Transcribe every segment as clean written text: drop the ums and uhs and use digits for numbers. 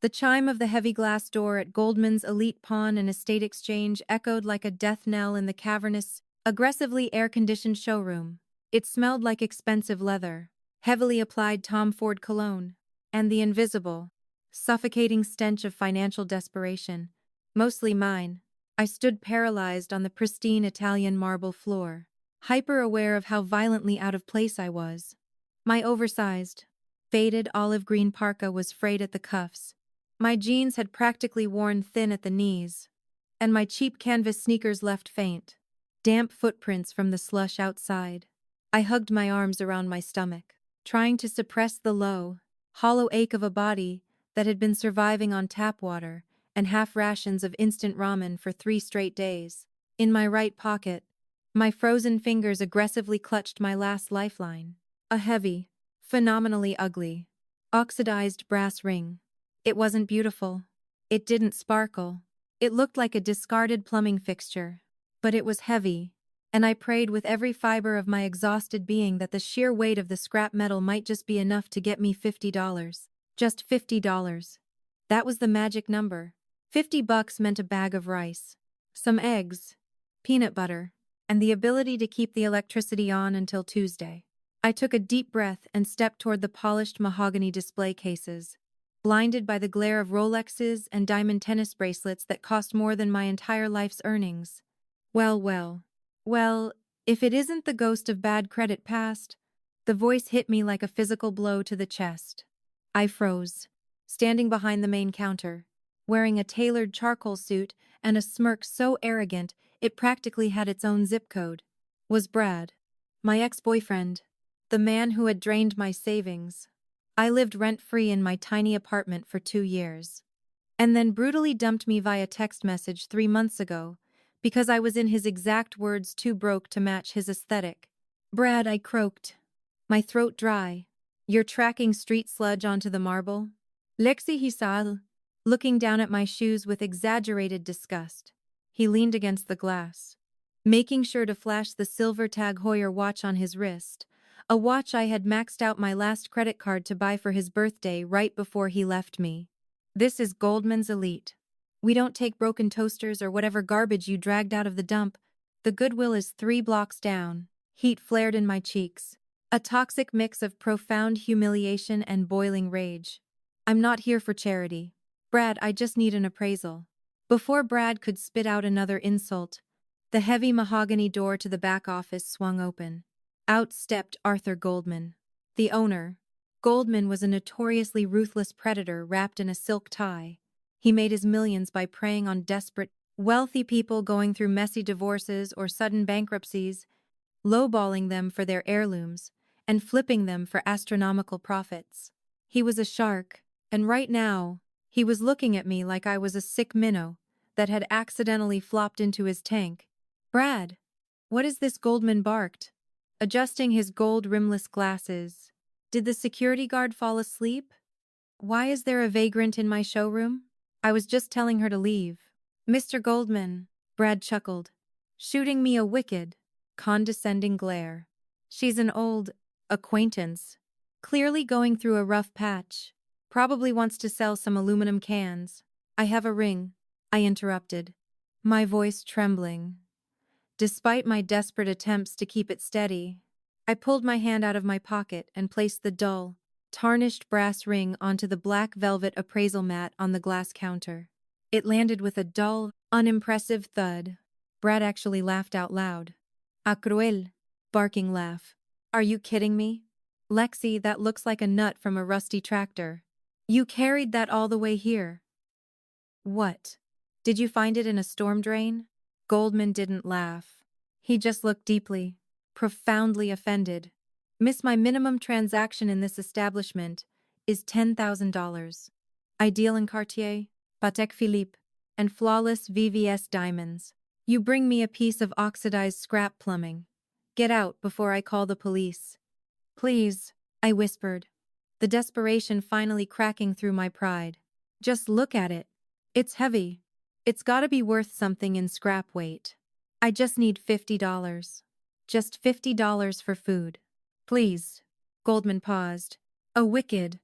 The chime of the heavy glass door at Goldman's Elite Pawn and Estate Exchange echoed like a death knell in the cavernous, aggressively air-conditioned showroom. It smelled like expensive leather, heavily applied Tom Ford cologne, and the invisible, suffocating stench of financial desperation, mostly mine. I stood paralyzed on the pristine Italian marble floor, hyper-aware of how violently out of place I was. My oversized, faded olive green parka was frayed at the cuffs. My jeans had practically worn thin at the knees, and my cheap canvas sneakers left faint, damp footprints from the slush outside. I hugged my arms around my stomach, trying to suppress the low, hollow ache of a body that had been surviving on tap water and half rations of instant ramen for 3 straight days. In my right pocket, my frozen fingers aggressively clutched my last lifeline. A heavy, phenomenally ugly, oxidized brass ring. It wasn't beautiful. It didn't sparkle. It looked like a discarded plumbing fixture. But it was heavy, and I prayed with every fiber of my exhausted being that the sheer weight of the scrap metal might just be enough to get me $50. Just $50. That was the magic number. $50 meant a bag of rice, some eggs, peanut butter, and the ability to keep the electricity on until Tuesday. I took a deep breath and stepped toward the polished mahogany display cases, blinded by the glare of Rolexes and diamond tennis bracelets that cost more than my entire life's earnings. Well, if it isn't the ghost of bad credit past. The voice hit me like a physical blow to the chest. I froze, standing behind the main counter, wearing a tailored charcoal suit and a smirk so arrogant it practically had its own zip code. Was Brad, my ex-boyfriend, the man who had drained my savings. I lived rent-free in my tiny apartment for 2 years, and then brutally dumped me via text message 3 months ago because I was in his exact words too broke to match his aesthetic. Brad, I croaked, my throat dry. You're tracking street sludge onto the marble? Lexi Hisal, looking down at my shoes with exaggerated disgust. He leaned against the glass, making sure to flash the silver Tag Heuer watch on his wrist, a watch I had maxed out my last credit card to buy for his birthday right before he left me. This is Goldman's Elite. We don't take broken toasters or whatever garbage you dragged out of the dump. The Goodwill is 3 blocks down. Heat flared in my cheeks, a toxic mix of profound humiliation and boiling rage. I'm not here for charity. Brad, I just need an appraisal. Before Brad could spit out another insult, the heavy mahogany door to the back office swung open. Out stepped Arthur Goldman, the owner. Goldman was a notoriously ruthless predator wrapped in a silk tie. He made his millions by preying on desperate, wealthy people going through messy divorces or sudden bankruptcies, lowballing them for their heirlooms, and flipping them for astronomical profits. He was a shark, and right now, he was looking at me like I was a sick minnow that had accidentally flopped into his tank. Brad, what is this? Goldman barked, adjusting his gold rimless glasses. Did the security guard fall asleep? Why is there a vagrant in my showroom? I was just telling her to leave. Mr. Goldman, Brad chuckled, shooting me a wicked, condescending glare. She's an old acquaintance, clearly going through a rough patch. Probably wants to sell some aluminum cans. I have a ring, I interrupted, my voice trembling. Despite my desperate attempts to keep it steady, I pulled my hand out of my pocket and placed the dull, tarnished brass ring onto the black velvet appraisal mat on the glass counter. It landed with a dull, unimpressive thud. Brad actually laughed out loud. A cruel, barking laugh. Are you kidding me? Lexi, that looks like a nut from a rusty tractor. You carried that all the way here. What? Did you find it in a storm drain? Goldman didn't laugh. He just looked deeply, profoundly offended. Miss, my minimum transaction in this establishment is $10,000. Ideal in Cartier, Patek Philippe, and flawless VVS diamonds. You bring me a piece of oxidized scrap plumbing. Get out before I call the police. Please, I whispered, the desperation finally cracking through my pride. Just look at it. It's heavy. It's gotta be worth something in scrap weight. I just need $50. Just $50 for food. Please. Goldman paused, a wicked,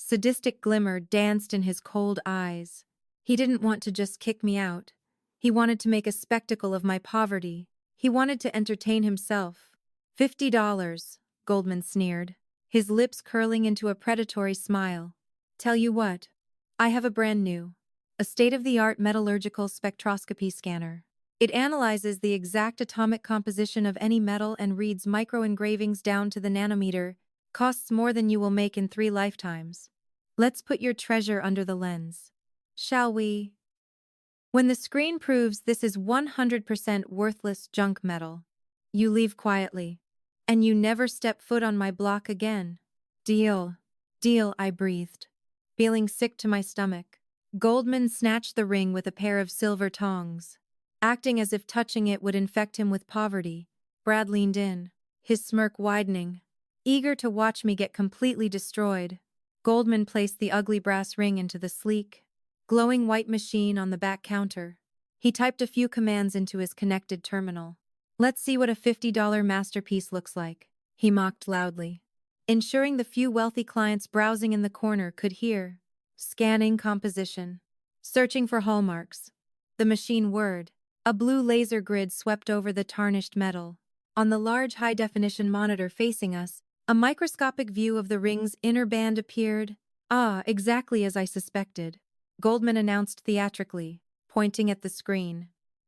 sadistic glimmer danced in his cold eyes. He didn't want to just kick me out. He wanted to make a spectacle of my poverty. He wanted to entertain himself. $50, Goldman sneered, his lips curling into a predatory smile. Tell you what, I have a brand new, a state-of-the-art metallurgical spectroscopy scanner. It analyzes the exact atomic composition of any metal and reads micro-engravings down to the nanometer. Costs more than you will make in 3 lifetimes. Let's put your treasure under the lens. Shall we? When the screen proves this is 100% worthless junk metal, you leave quietly. And you never step foot on my block again. Deal. Deal, I breathed, feeling sick to my stomach. Goldman snatched the ring with a pair of silver tongs. Acting as if touching it would infect him with poverty, Brad leaned in, his smirk widening, eager to watch me get completely destroyed. Goldman placed the ugly brass ring into the sleek, glowing white machine on the back counter. He typed a few commands into his connected terminal. Let's see what a $50 masterpiece looks like, he mocked loudly, ensuring the few wealthy clients browsing in the corner could hear. Scanning composition. Searching for hallmarks. The machine whirred. A blue laser grid swept over the tarnished metal. On the large high-definition monitor facing us, a microscopic view of the ring's inner band appeared. Ah, exactly as I suspected, Goldman announced theatrically, pointing at the screen.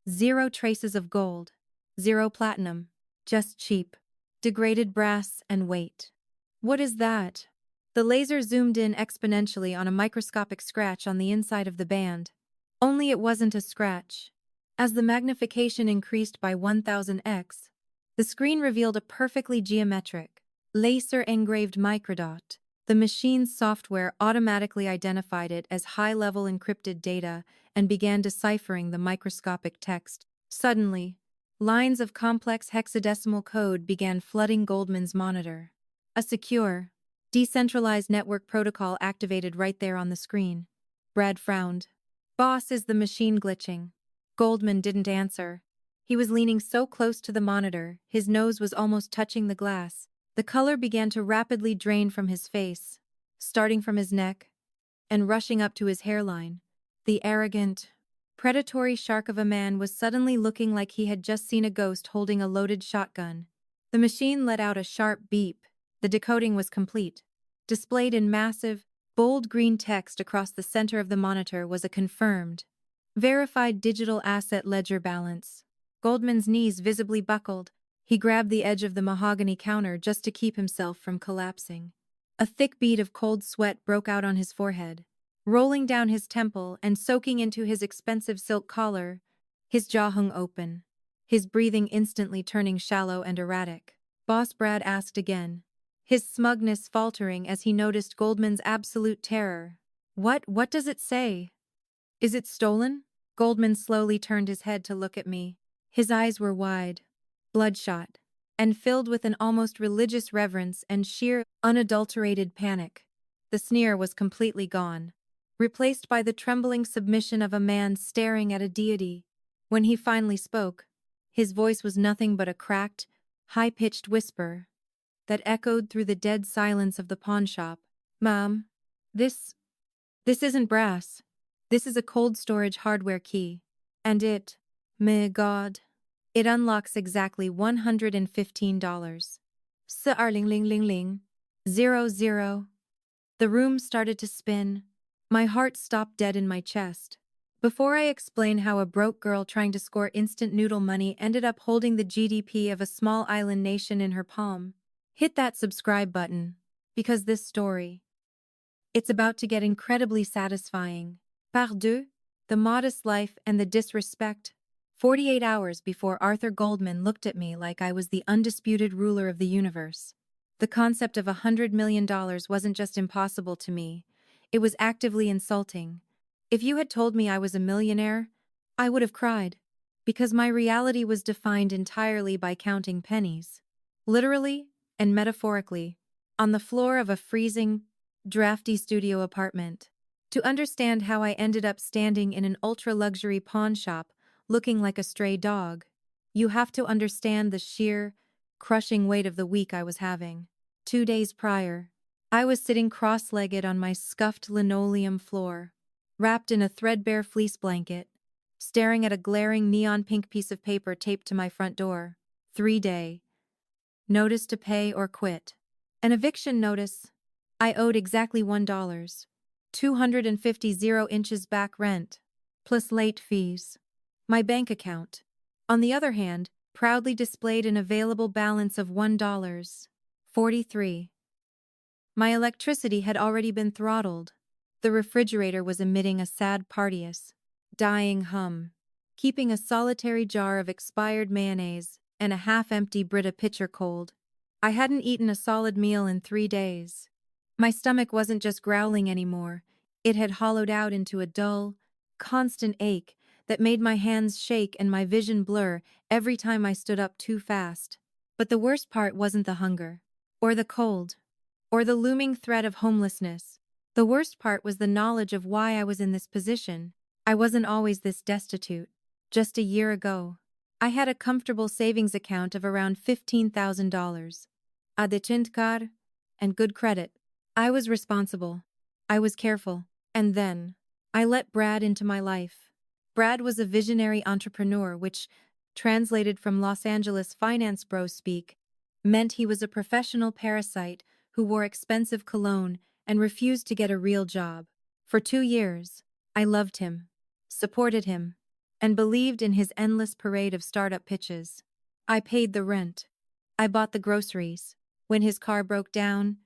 0 traces of gold. 0 platinum. Just cheap, degraded brass and weight. What is that? The laser zoomed in exponentially on a microscopic scratch on the inside of the band. Only it wasn't a scratch. As the magnification increased by 1000x, the screen revealed a perfectly geometric, laser-engraved microdot. The machine's software automatically identified it as high-level encrypted data and began deciphering the microscopic text. Suddenly, lines of complex hexadecimal code began flooding Goldman's monitor. A secure, decentralized network protocol activated right there on the screen. Brad frowned. Boss, is the machine glitching? Goldman didn't answer. He was leaning so close to the monitor, his nose was almost touching the glass. The color began to rapidly drain from his face, starting from his neck and rushing up to his hairline. The arrogant, predatory shark of a man was suddenly looking like he had just seen a ghost holding a loaded shotgun. The machine let out a sharp beep. The decoding was complete. Displayed in massive, bold green text across the center of the monitor was a confirmed, verified digital asset ledger balance. Goldman's knees visibly buckled. He grabbed the edge of the mahogany counter just to keep himself from collapsing. A thick bead of cold sweat broke out on his forehead, rolling down his temple and soaking into his expensive silk collar. His jaw hung open, his breathing instantly turning shallow and erratic. Boss, Brad asked again, his smugness faltering as he noticed Goldman's absolute terror. What does it say? Is it stolen? Goldman slowly turned his head to look at me. His eyes were wide, bloodshot, and filled with an almost religious reverence and sheer, unadulterated panic. The sneer was completely gone, replaced by the trembling submission of a man staring at a deity. When he finally spoke, his voice was nothing but a cracked, high-pitched whisper that echoed through the dead silence of the pawnshop. Ma'am, this isn't brass. This is a cold storage hardware key. And my God, it unlocks exactly $115. Ling. 00. The room started to spin. My heart stopped dead in my chest. Before I explain how a broke girl trying to score instant noodle money ended up holding the GDP of a small island nation in her palm, hit that subscribe button, because this story, it's about to get incredibly satisfying. Pardon, the modest life and the disrespect. 48 hours before Arthur Goldman looked at me like I was the undisputed ruler of the universe. The concept of $100 million wasn't just impossible to me, it was actively insulting. If you had told me I was a millionaire, I would have cried, because my reality was defined entirely by counting pennies. Literally and metaphorically, on the floor of a freezing, drafty studio apartment. To understand how I ended up standing in an ultra-luxury pawn shop looking like a stray dog, you have to understand the sheer, crushing weight of the week I was having. 2 days prior, I was sitting cross-legged on my scuffed linoleum floor, wrapped in a threadbare fleece blanket, staring at a glaring neon pink piece of paper taped to my front door. 3-day. Notice to pay or quit. An eviction notice. I owed exactly $1. 250 0 inches back rent, plus late fees. My bank account, on the other hand, proudly displayed an available balance of $1.43. My electricity had already been throttled. The refrigerator was emitting a sad piteous, dying hum, keeping a solitary jar of expired mayonnaise and a half-empty Brita pitcher cold. I hadn't eaten a solid meal in 3 days. My stomach wasn't just growling anymore. It had hollowed out into a dull, constant ache that made my hands shake and my vision blur every time I stood up too fast. But the worst part wasn't the hunger, or the cold, or the looming threat of homelessness. The worst part was the knowledge of why I was in this position. I wasn't always this destitute. Just a year ago, I had a comfortable savings account of around $15,000. A decent car, and good credit. I was responsible. I was careful. And then, I let Brad into my life. Brad was a visionary entrepreneur, which, translated from Los Angeles finance bro speak, meant he was a professional parasite who wore expensive cologne and refused to get a real job. For 2 years, I loved him, supported him, and believed in his endless parade of startup pitches. I paid the rent. I bought the groceries. When his car broke down,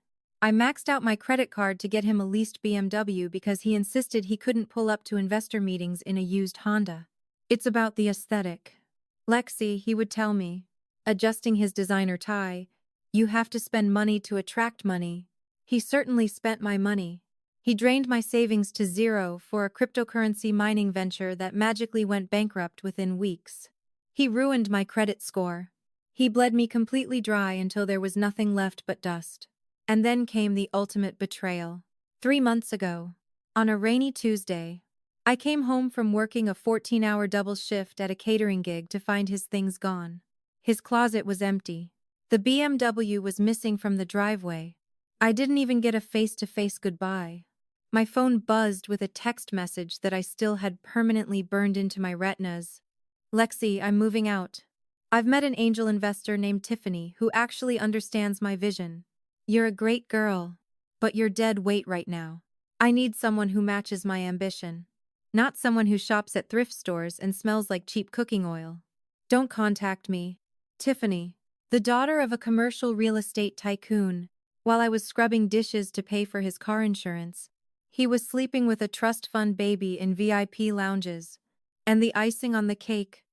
I maxed out my credit card to get him a leased BMW because he insisted he couldn't pull up to investor meetings in a used Honda. It's about the aesthetic. Lexi, he would tell me, adjusting his designer tie, you have to spend money to attract money. He certainly spent my money. He drained my savings to zero for a cryptocurrency mining venture that magically went bankrupt within weeks. He ruined my credit score. He bled me completely dry until there was nothing left but dust. And then came the ultimate betrayal. 3 months ago, on a rainy Tuesday, I came home from working a 14-hour double shift at a catering gig to find his things gone. His closet was empty. The BMW was missing from the driveway. I didn't even get a face-to-face goodbye. My phone buzzed with a text message that I still had permanently burned into my retinas. Lexi, I'm moving out. I've met an angel investor named Tiffany who actually understands my vision. You're a great girl, but you're dead weight right now. I need someone who matches my ambition. Not someone who shops at thrift stores and smells like cheap cooking oil. Don't contact me. Tiffany, the daughter of a commercial real estate tycoon. While I was scrubbing dishes to pay for his car insurance, he was sleeping with a trust fund baby in VIP lounges. And the icing on the cake.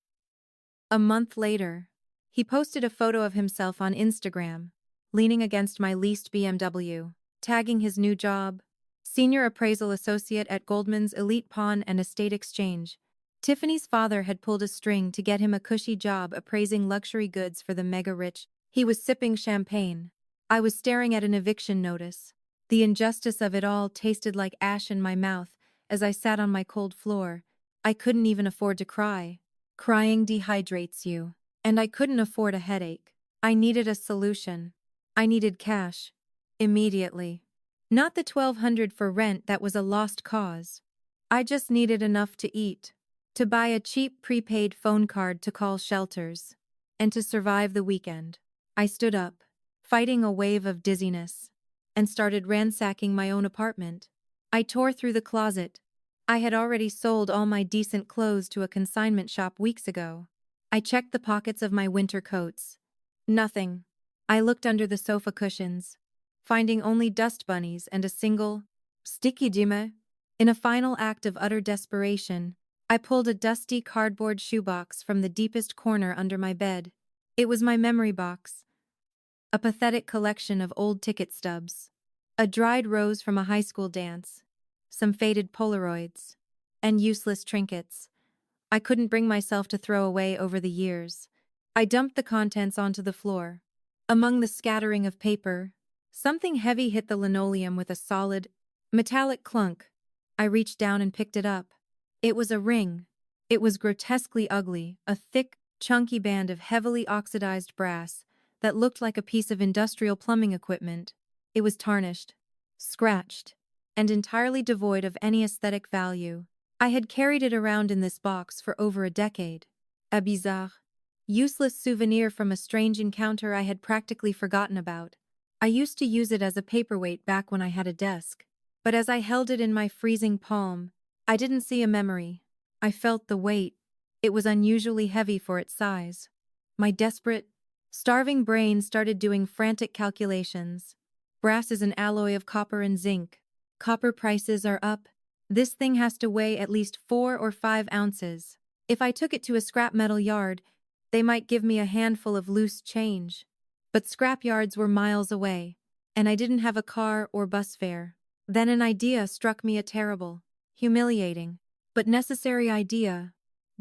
A month later, he posted a photo of himself on Instagram, leaning against my leased BMW, tagging his new job, senior appraisal associate at Goldman's Elite Pawn and Estate Exchange. Tiffany's father had pulled a string to get him a cushy job appraising luxury goods for the mega-rich. He was sipping champagne. I was staring at an eviction notice. The injustice of it all tasted like ash in my mouth as I sat on my cold floor. I couldn't even afford to cry. Crying dehydrates you. And I couldn't afford a headache. I needed a solution. I needed cash. Immediately. Not the $1,200 for rent that was a lost cause. I just needed enough to eat, to buy a cheap prepaid phone card to call shelters, and to survive the weekend. I stood up, fighting a wave of dizziness, and started ransacking my own apartment. I tore through the closet. I had already sold all my decent clothes to a consignment shop weeks ago. I checked the pockets of my winter coats. Nothing. I looked under the sofa cushions, finding only dust bunnies and a single sticky dime. In a final act of utter desperation, I pulled a dusty cardboard shoebox from the deepest corner under my bed. It was my memory box. A pathetic collection of old ticket stubs. A dried rose from a high school dance. Some faded Polaroids. And useless trinkets I couldn't bring myself to throw away over the years. I dumped the contents onto the floor. Among the scattering of paper, something heavy hit the linoleum with a solid, metallic clunk. I reached down and picked it up. It was a ring. It was grotesquely ugly, a thick, chunky band of heavily oxidized brass that looked like a piece of industrial plumbing equipment. It was tarnished, scratched, and entirely devoid of any aesthetic value. I had carried it around in this box for over a decade. A bizarre, useless souvenir from a strange encounter I had practically forgotten about. I used to use it as a paperweight back when I had a desk. But as I held it in my freezing palm, I didn't see a memory. I felt the weight. It was unusually heavy for its size. My desperate, starving brain started doing frantic calculations. Brass is an alloy of copper and zinc. Copper prices are up. This thing has to weigh at least 4 or 5 ounces. If I took it to a scrap metal yard, they might give me a handful of loose change. But scrap yards were miles away, and I didn't have a car or bus fare. Then an idea struck me, a terrible, humiliating, but necessary idea.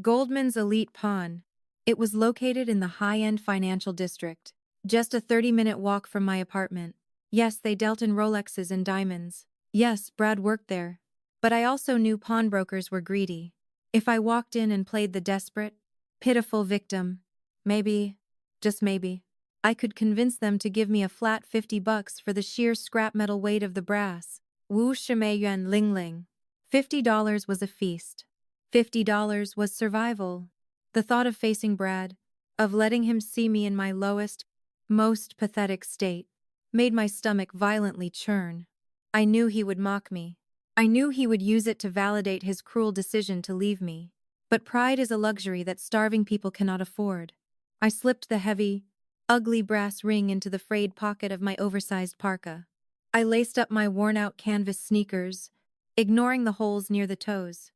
Goldman's Elite Pawn. It was located in the high-end financial district, just a 30-minute walk from my apartment. Yes, they dealt in Rolexes and diamonds. Yes, Brad worked there. But I also knew pawnbrokers were greedy. If I walked in and played the desperate, pitiful victim, maybe, just maybe, I could convince them to give me a flat $50 for the sheer scrap metal weight of the brass. Wu Shimei Yuan Ling Ling. $50 was a feast. $50 was survival. The thought of facing Brad, of letting him see me in my lowest, most pathetic state, made my stomach violently churn. I knew he would mock me. I knew he would use it to validate his cruel decision to leave me. But pride is a luxury that starving people cannot afford. I slipped the heavy, ugly brass ring into the frayed pocket of my oversized parka. I laced up my worn-out canvas sneakers, ignoring the holes near the toes,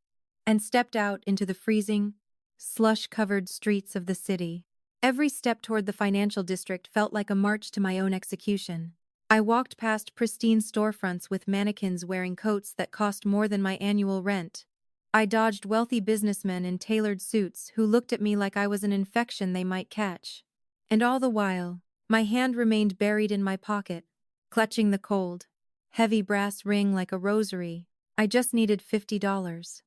and stepped out into the freezing, slush-covered streets of the city. Every step toward the financial district felt like a march to my own execution. I walked past pristine storefronts with mannequins wearing coats that cost more than my annual rent. I dodged wealthy businessmen in tailored suits who looked at me like I was an infection they might catch. And all the while, my hand remained buried in my pocket, clutching the cold, heavy brass ring like a rosary. I just needed $50.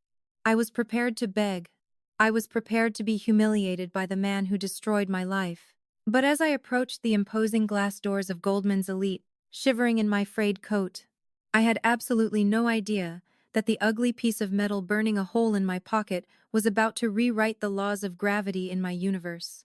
I was prepared to beg. I was prepared to be humiliated by the man who destroyed my life. But as I approached the imposing glass doors of Goldman's Elite, shivering in my frayed coat, I had absolutely no idea that the ugly piece of metal burning a hole in my pocket was about to rewrite the laws of gravity in my universe.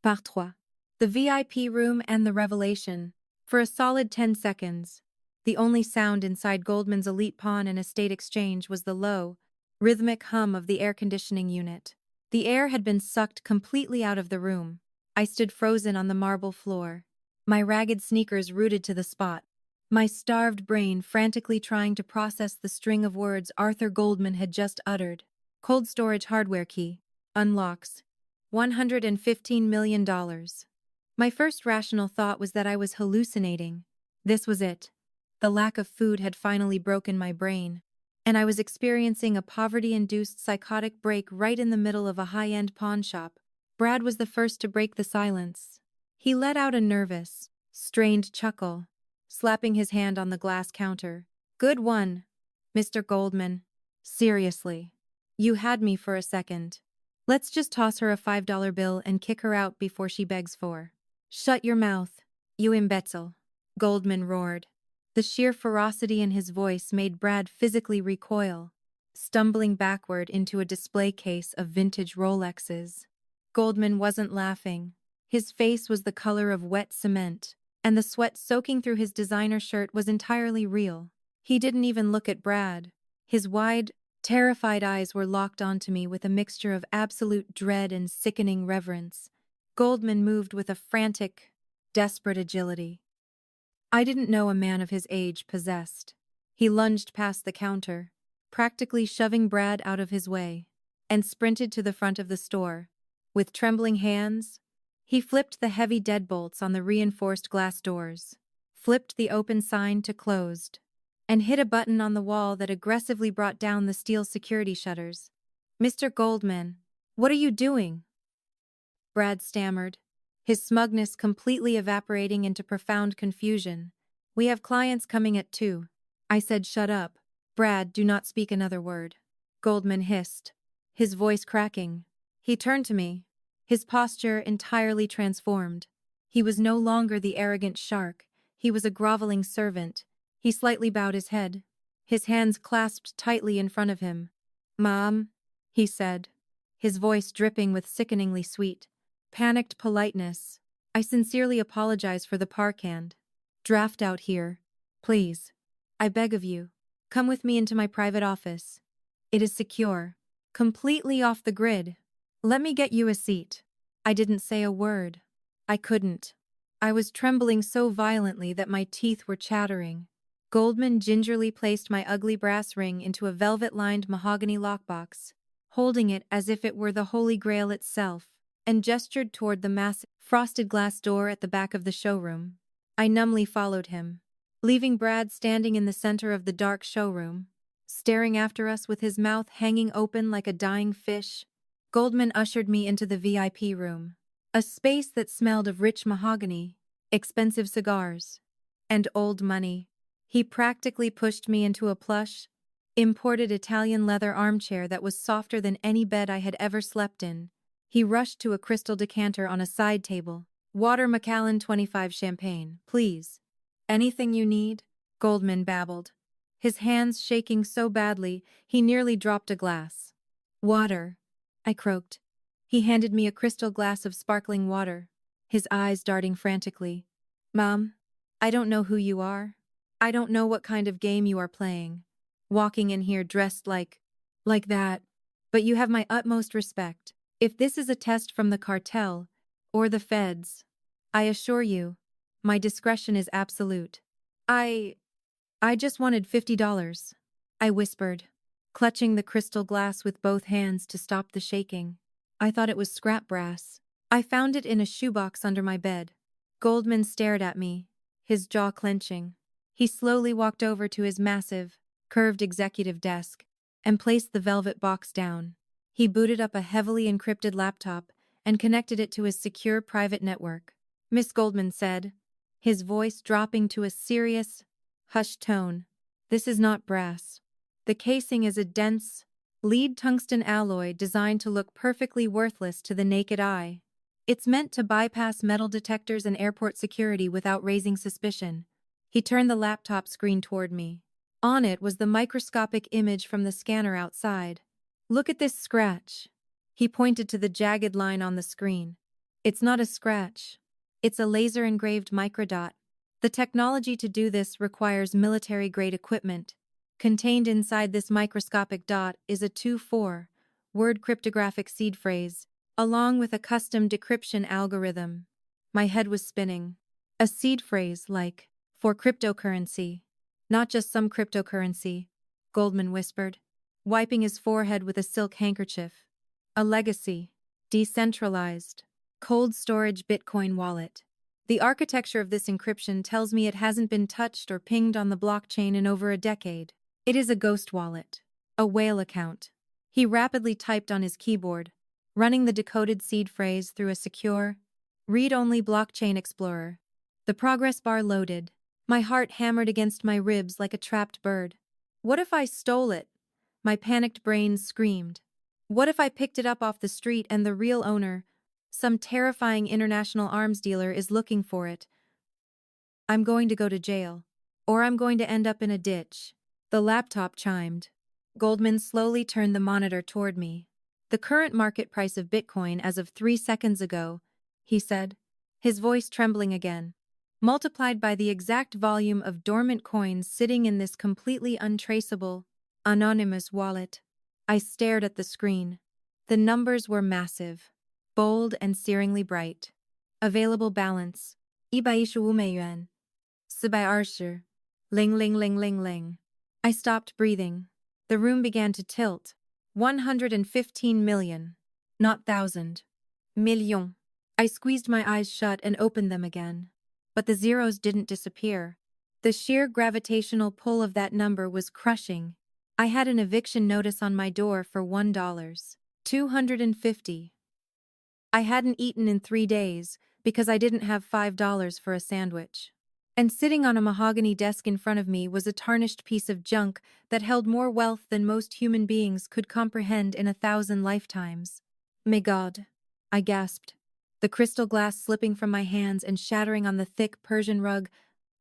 Par trois. The VIP room and the revelation. For a solid 10 seconds, the only sound inside Goldman's Elite Pawn and Estate Exchange was the low, rhythmic hum of the air conditioning unit. The air had been sucked completely out of the room. I stood frozen on the marble floor, my ragged sneakers rooted to the spot, my starved brain frantically trying to process the string of words Arthur Goldman had just uttered. Cold storage hardware key. Unlocks. $115 million. My first rational thought was that I was hallucinating. This was it. The lack of food had finally broken my brain, and I was experiencing a poverty-induced psychotic break right in the middle of a high-end pawn shop. Brad was the first to break the silence. He let out a nervous, strained chuckle, slapping his hand on the glass counter. "Good one, Mr. Goldman. Seriously. You had me for a second. Let's just toss her a $5 bill and kick her out before she begs for." "Shut your mouth, you imbecile," Goldman roared. The sheer ferocity in his voice made Brad physically recoil, stumbling backward into a display case of vintage Rolexes. Goldman wasn't laughing. His face was the color of wet cement, and the sweat soaking through his designer shirt was entirely real. He didn't even look at Brad. His wide, terrified eyes were locked onto me with a mixture of absolute dread and sickening reverence. Goldman moved with a frantic, desperate agility I didn't know a man of his age possessed. He lunged past the counter, practically shoving Brad out of his way, and sprinted to the front of the store. With trembling hands, he flipped the heavy deadbolts on the reinforced glass doors, flipped the open sign to closed, and hit a button on the wall that aggressively brought down the steel security shutters. "Mr. Goldman, what are you doing?" Brad stammered, his smugness completely evaporating into profound confusion. "We have clients coming at 2. I said shut up. "Brad, do not speak another word," Goldman hissed, his voice cracking. He turned to me, his posture entirely transformed. He was no longer the arrogant shark, he was a groveling servant. He slightly bowed his head, his hands clasped tightly in front of him. "Mom," he said, his voice dripping with sickeningly sweet, panicked politeness. "I sincerely apologize for the parkand. Draft out here. Please. I beg of you. Come with me into my private office. It is secure. Completely off the grid. Let me get you a seat." I didn't say a word. I couldn't. I was trembling so violently that my teeth were chattering. Goldman gingerly placed my ugly brass ring into a velvet-lined mahogany lockbox, holding it as if it were the Holy Grail itself, and gestured toward the massive, frosted glass door at the back of the showroom. I numbly followed him, leaving Brad standing in the center of the dark showroom, staring after us with his mouth hanging open like a dying fish. Goldman ushered me into the VIP room, a space that smelled of rich mahogany, expensive cigars, and old money. He practically pushed me into a plush, imported Italian leather armchair that was softer than any bed I had ever slept in. He rushed to a crystal decanter on a side table. "Water Macallan 25 champagne, please." "Anything you need?" Goldman babbled, his hands shaking so badly he nearly dropped a glass. "Water," I croaked. He handed me a crystal glass of sparkling water, his eyes darting frantically. "Mom, I don't know who you are. I don't know what kind of game you are playing, walking in here dressed like that, but you have my utmost respect. If this is a test from the cartel, or the feds, I assure you, my discretion is absolute. I just wanted $50, I whispered, clutching the crystal glass with both hands to stop the shaking. I thought it was scrap brass. I found it in a shoebox under my bed. Goldman stared at me, his jaw clenching. He slowly walked over to his massive, curved executive desk and placed the velvet box down. He booted up a heavily encrypted laptop and connected it to his secure private network. "Miss Goldman said," his voice dropping to a serious, hushed tone, "this is not brass. The casing is a dense, lead tungsten alloy designed to look perfectly worthless to the naked eye. It's meant to bypass metal detectors and airport security without raising suspicion." He turned the laptop screen toward me. On it was the microscopic image from the scanner outside. "Look at this scratch." He pointed to the jagged line on the screen. "It's not a scratch. It's a laser-engraved microdot. The technology to do this requires military-grade equipment. Contained inside this microscopic dot is a 2-4-word cryptographic seed phrase, along with a custom decryption algorithm." My head was spinning. A seed phrase like, "for cryptocurrency." "Not just some cryptocurrency," Goldman whispered, wiping his forehead with a silk handkerchief. "A legacy, decentralized, cold storage Bitcoin wallet. The architecture of this encryption tells me it hasn't been touched or pinged on the blockchain in over a decade. It is a ghost wallet, a whale account." He rapidly typed on his keyboard, running the decoded seed phrase through a secure, read-only blockchain explorer. The progress bar loaded. My heart hammered against my ribs like a trapped bird. What if I stole it? My panicked brain screamed. What if I picked it up off the street and the real owner, some terrifying international arms dealer, is looking for it? I'm going to go to jail. Or I'm going to end up in a ditch. The laptop chimed. Goldman slowly turned the monitor toward me. "The current market price of Bitcoin as of 3 seconds ago," he said, his voice trembling again, "multiplied by the exact volume of dormant coins sitting in this completely untraceable, anonymous wallet." I stared at the screen. The numbers were massive, bold and searingly bright. Available balance, 125元, 420. Ling ling ling ling ling. I stopped breathing. The room began to tilt. 115 million. Not thousand. Million. I squeezed my eyes shut and opened them again. But the zeros didn't disappear. The sheer gravitational pull of that number was crushing. I had an eviction notice on my door for $1. 250. I hadn't eaten in 3 days because I didn't have $5 for a sandwich. And sitting on a mahogany desk in front of me was a tarnished piece of junk that held more wealth than most human beings could comprehend in 1,000 lifetimes. "May God," I gasped, the crystal glass slipping from my hands and shattering on the thick Persian rug.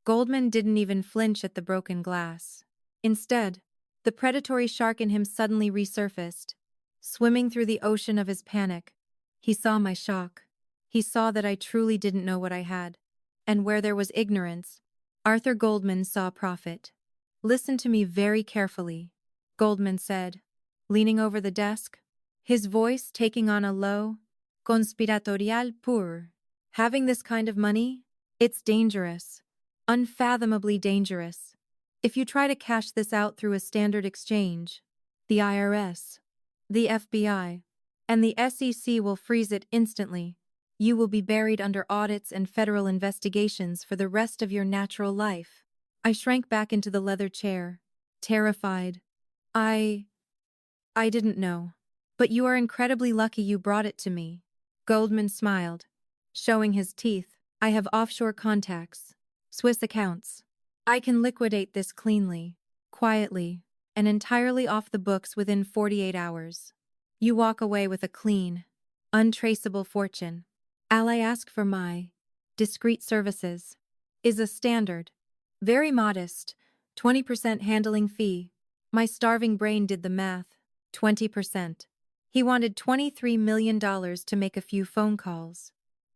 Goldman didn't even flinch at the broken glass. Instead, the predatory shark in him suddenly resurfaced, swimming through the ocean of his panic. He saw my shock. He saw that I truly didn't know what I had. And where there was ignorance, Arthur Goldman saw profit. "Listen to me very carefully," Goldman said, leaning over the desk, his voice taking on a low, conspiratorial purr. "Having this kind of money? It's dangerous. Unfathomably dangerous. If you try to cash this out through a standard exchange, the IRS, the FBI, and the SEC will freeze it instantly. You will be buried under audits and federal investigations for the rest of your natural life." I shrank back into the leather chair, terrified. I didn't know. "But you are incredibly lucky you brought it to me." Goldman smiled, showing his teeth. "I have offshore contacts, Swiss accounts. I can liquidate this cleanly, quietly, and entirely off the books within 48 hours. You walk away with a clean, untraceable fortune. All I ask for my discreet services is a standard, very modest, 20% handling fee." My starving brain did the math. 20%. He wanted $23 million to make a few phone calls.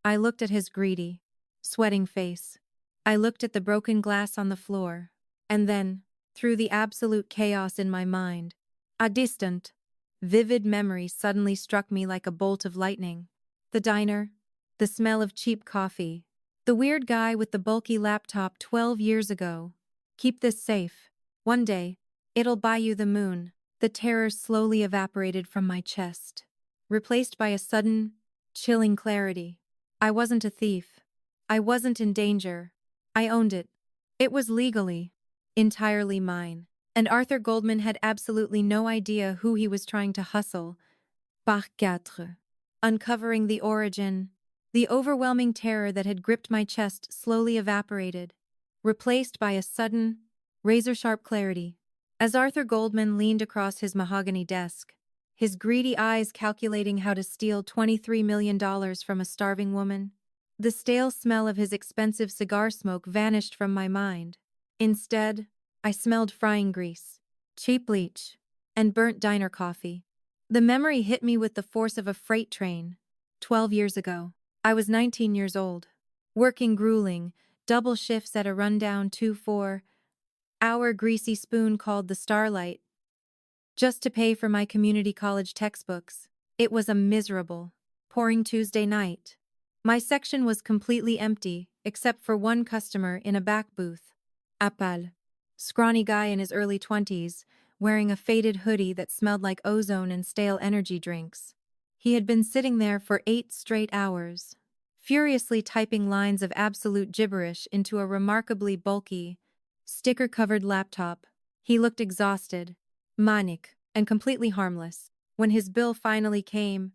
I looked at his greedy, sweating face. I looked at the broken glass on the floor. And then, through the absolute chaos in my mind, a distant, vivid memory suddenly struck me like a bolt of lightning. The diner, the smell of cheap coffee, the weird guy with the bulky laptop 12 years ago. "Keep this safe. One day, it'll buy you the moon." The terror slowly evaporated from my chest, replaced by a sudden, chilling clarity. I wasn't a thief. I wasn't in danger. I owned it. It was legally, entirely mine. And Arthur Goldman had absolutely no idea who he was trying to hustle. Par quatre. Uncovering the origin, the overwhelming terror that had gripped my chest slowly evaporated, replaced by a sudden, razor-sharp clarity. As Arthur Goldman leaned across his mahogany desk, his greedy eyes calculating how to steal $23 million from a starving woman, the stale smell of his expensive cigar smoke vanished from my mind. Instead, I smelled frying grease, cheap bleach, and burnt diner coffee. The memory hit me with the force of a freight train. 12 years ago, I was 19 years old, working grueling, double shifts at a rundown 2-4-hour greasy spoon called the Starlight, just to pay for my community college textbooks. It was a miserable, pouring Tuesday night. My section was completely empty, except for one customer in a back booth. Apal, scrawny guy in his early 20s, wearing a faded hoodie that smelled like ozone and stale energy drinks. He had been sitting there for 8 straight hours, furiously typing lines of absolute gibberish into a remarkably bulky, sticker-covered laptop. He looked exhausted, manic, and completely harmless. When his bill finally came,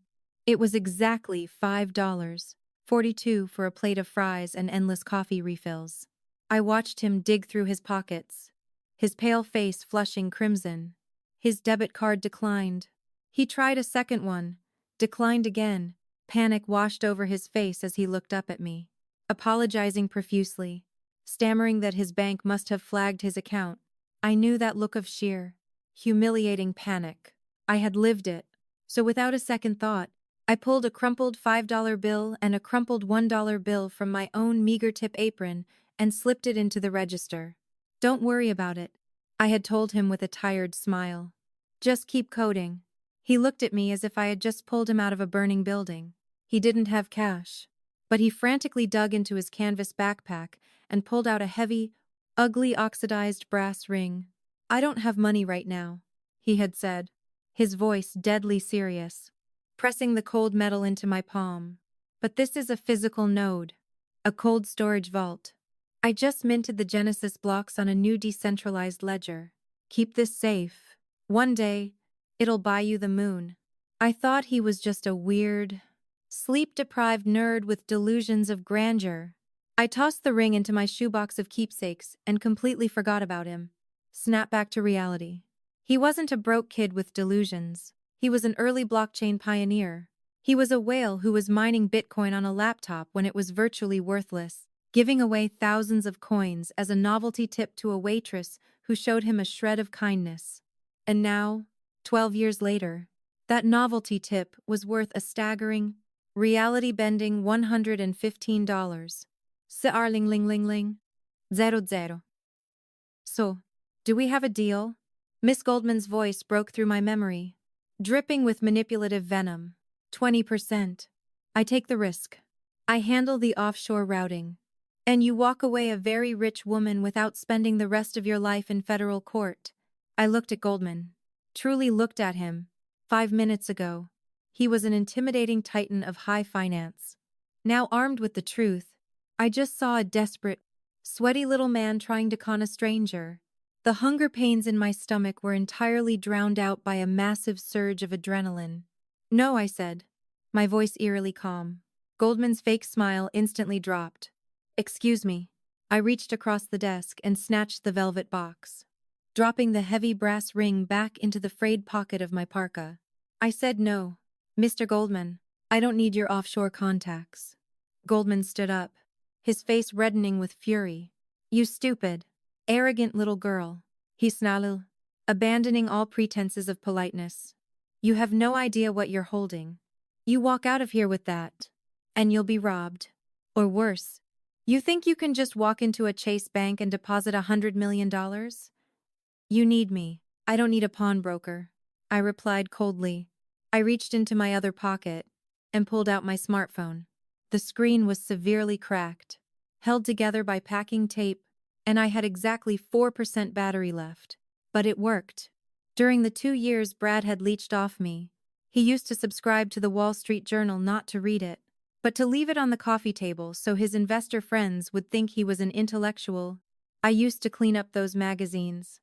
it was exactly $5.42 for a plate of fries and endless coffee refills. I watched him dig through his pockets, his pale face flushing crimson. His debit card declined. He tried a second one, declined again. Panic washed over his face as he looked up at me, apologizing profusely, stammering that his bank must have flagged his account. I knew that look of sheer, humiliating panic. I had lived it. So without a second thought, I pulled a crumpled $5 bill and a crumpled $1 bill from my own meager tip apron and slipped it into the register. "Don't worry about it," I had told him with a tired smile. "Just keep coding." He looked at me as if I had just pulled him out of a burning building. He didn't have cash, but he frantically dug into his canvas backpack and pulled out a heavy, ugly oxidized brass ring. "I don't have money right now," he had said, his voice deadly serious, pressing the cold metal into my palm. "But this is a physical node, a cold storage vault. I just minted the Genesis blocks on a new decentralized ledger. Keep this safe. One day, it'll buy you the moon." I thought he was just a weird, sleep-deprived nerd with delusions of grandeur. I tossed the ring into my shoebox of keepsakes and completely forgot about him. Snap back to reality. He wasn't a broke kid with delusions. He was an early blockchain pioneer. He was a whale who was mining Bitcoin on a laptop when it was virtually worthless. giving away thousands of coins as a novelty tip to a waitress who showed him a shred of kindness. And now, 12 years later, that novelty tip was worth a staggering, reality-bending $115. Ling ling ling ling. Zero zero. So, do we have a deal? Miss Goldman's voice broke through my memory, dripping with manipulative venom. 20%. I take the risk. I handle the offshore routing. And you walk away a very rich woman without spending the rest of your life in federal court. I looked at Goldman. Truly looked at him. 5 minutes ago. He was an intimidating titan of high finance. Now armed with the truth, I just saw a desperate, sweaty little man trying to con a stranger. The hunger pains in my stomach were entirely drowned out by a massive surge of adrenaline. No, I said, my voice eerily calm. Goldman's fake smile instantly dropped. Excuse me. I reached across the desk and snatched the velvet box, dropping the heavy brass ring back into the frayed pocket of my parka. I said no. Mr. Goldman, I don't need your offshore contacts. Goldman stood up, his face reddening with fury. You stupid, arrogant little girl, he snarled, abandoning all pretenses of politeness. You have no idea what you're holding. You walk out of here with that, and you'll be robbed. Or worse. You think you can just walk into a Chase bank and deposit $100 million? You need me. I don't need a pawnbroker, I replied coldly. I reached into my other pocket and pulled out my smartphone. The screen was severely cracked, held together by packing tape, and I had exactly 4% battery left. But it worked. During the 2 years Brad had leached off me, he used to subscribe to the Wall Street Journal not to read it, but to leave it on the coffee table so his investor friends would think he was an intellectual. I used to clean up those magazines.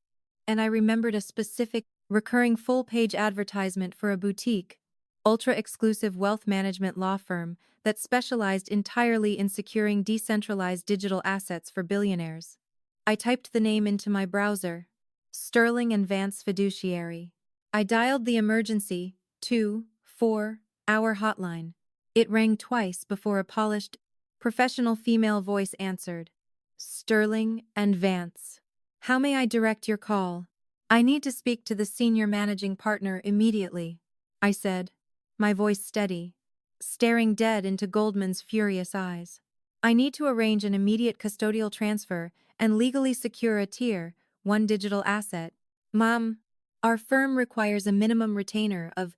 And I remembered a specific, recurring full-page advertisement for a boutique, ultra-exclusive wealth management law firm that specialized entirely in securing decentralized digital assets for billionaires. I typed the name into my browser. Sterling and Vance Fiduciary. I dialed the emergency 2-4-hour hotline. It rang twice before a polished, professional female voice answered. Sterling and Vance. How may I direct your call? I need to speak to the senior managing partner immediately, I said, my voice steady, staring dead into Goldman's furious eyes. I need to arrange an immediate custodial transfer and legally secure a Tier 1 digital asset. Mom, our firm requires a minimum retainer of...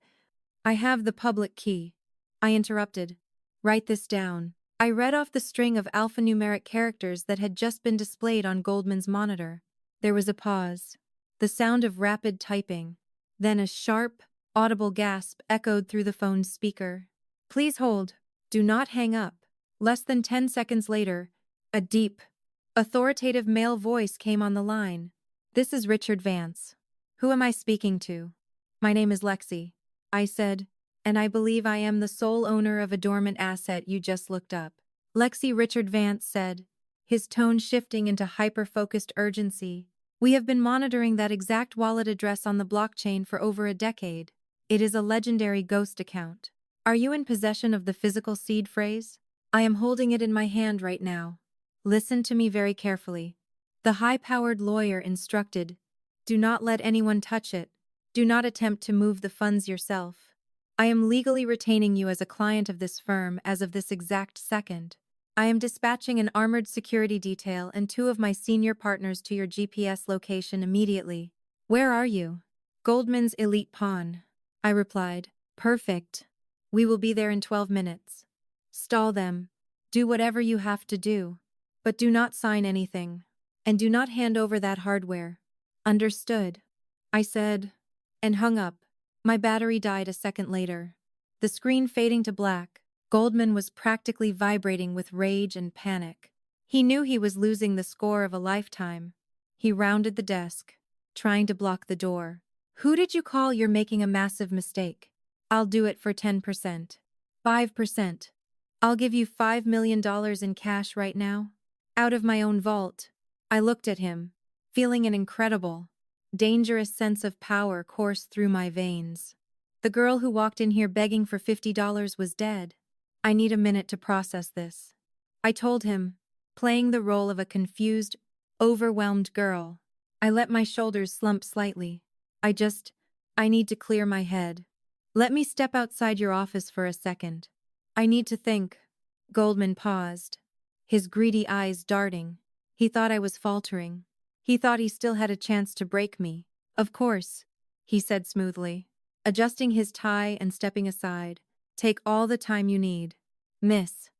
I have the public key. I interrupted. Write this down. I read off the string of alphanumeric characters that had just been displayed on Goldman's monitor. There was a pause. The sound of rapid typing. Then a sharp, audible gasp echoed through the phone's speaker. Please hold. Do not hang up. Less than 10 seconds later, a deep, authoritative male voice came on the line. This is Richard Vance. Who am I speaking to? My name is Lexi, I said, and I believe I am the sole owner of a dormant asset you just looked up. Lexi, Richard Vance said, his tone shifting into hyper-focused urgency. We have been monitoring that exact wallet address on the blockchain for over a decade. It is a legendary ghost account. Are you in possession of the physical seed phrase? I am holding it in my hand right now. Listen to me very carefully. The high-powered lawyer instructed, do not let anyone touch it. Do not attempt to move the funds yourself. I am legally retaining you as a client of this firm as of this exact second. I am dispatching an armored security detail and 2 of my senior partners to your GPS location immediately. Where are you? Goldman's Elite Pawn, I replied. Perfect. We will be there in 12 minutes. Stall them. Do whatever you have to do. But do not sign anything. And do not hand over that hardware. Understood, I said, and hung up. My battery died a second later. The screen fading to black, Goldman was practically vibrating with rage and panic. He knew he was losing the score of a lifetime. He rounded the desk, trying to block the door. Who did you call? You're making a massive mistake. I'll do it for 10%. 5%. I'll give you $5 million in cash right now. Out of my own vault. I looked at him, feeling an incredible, dangerous sense of power course through my veins. The girl who walked in here begging for $50 was dead. I need a minute to process this, I told him, playing the role of a confused, overwhelmed girl. I let my shoulders slump slightly. I need to clear my head. Let me step outside your office for a second. I need to think. Goldman paused, his greedy eyes darting. He thought I was faltering. He thought he still had a chance to break me. Of course, he said smoothly, adjusting his tie and stepping aside. Take all the time you need. Miss.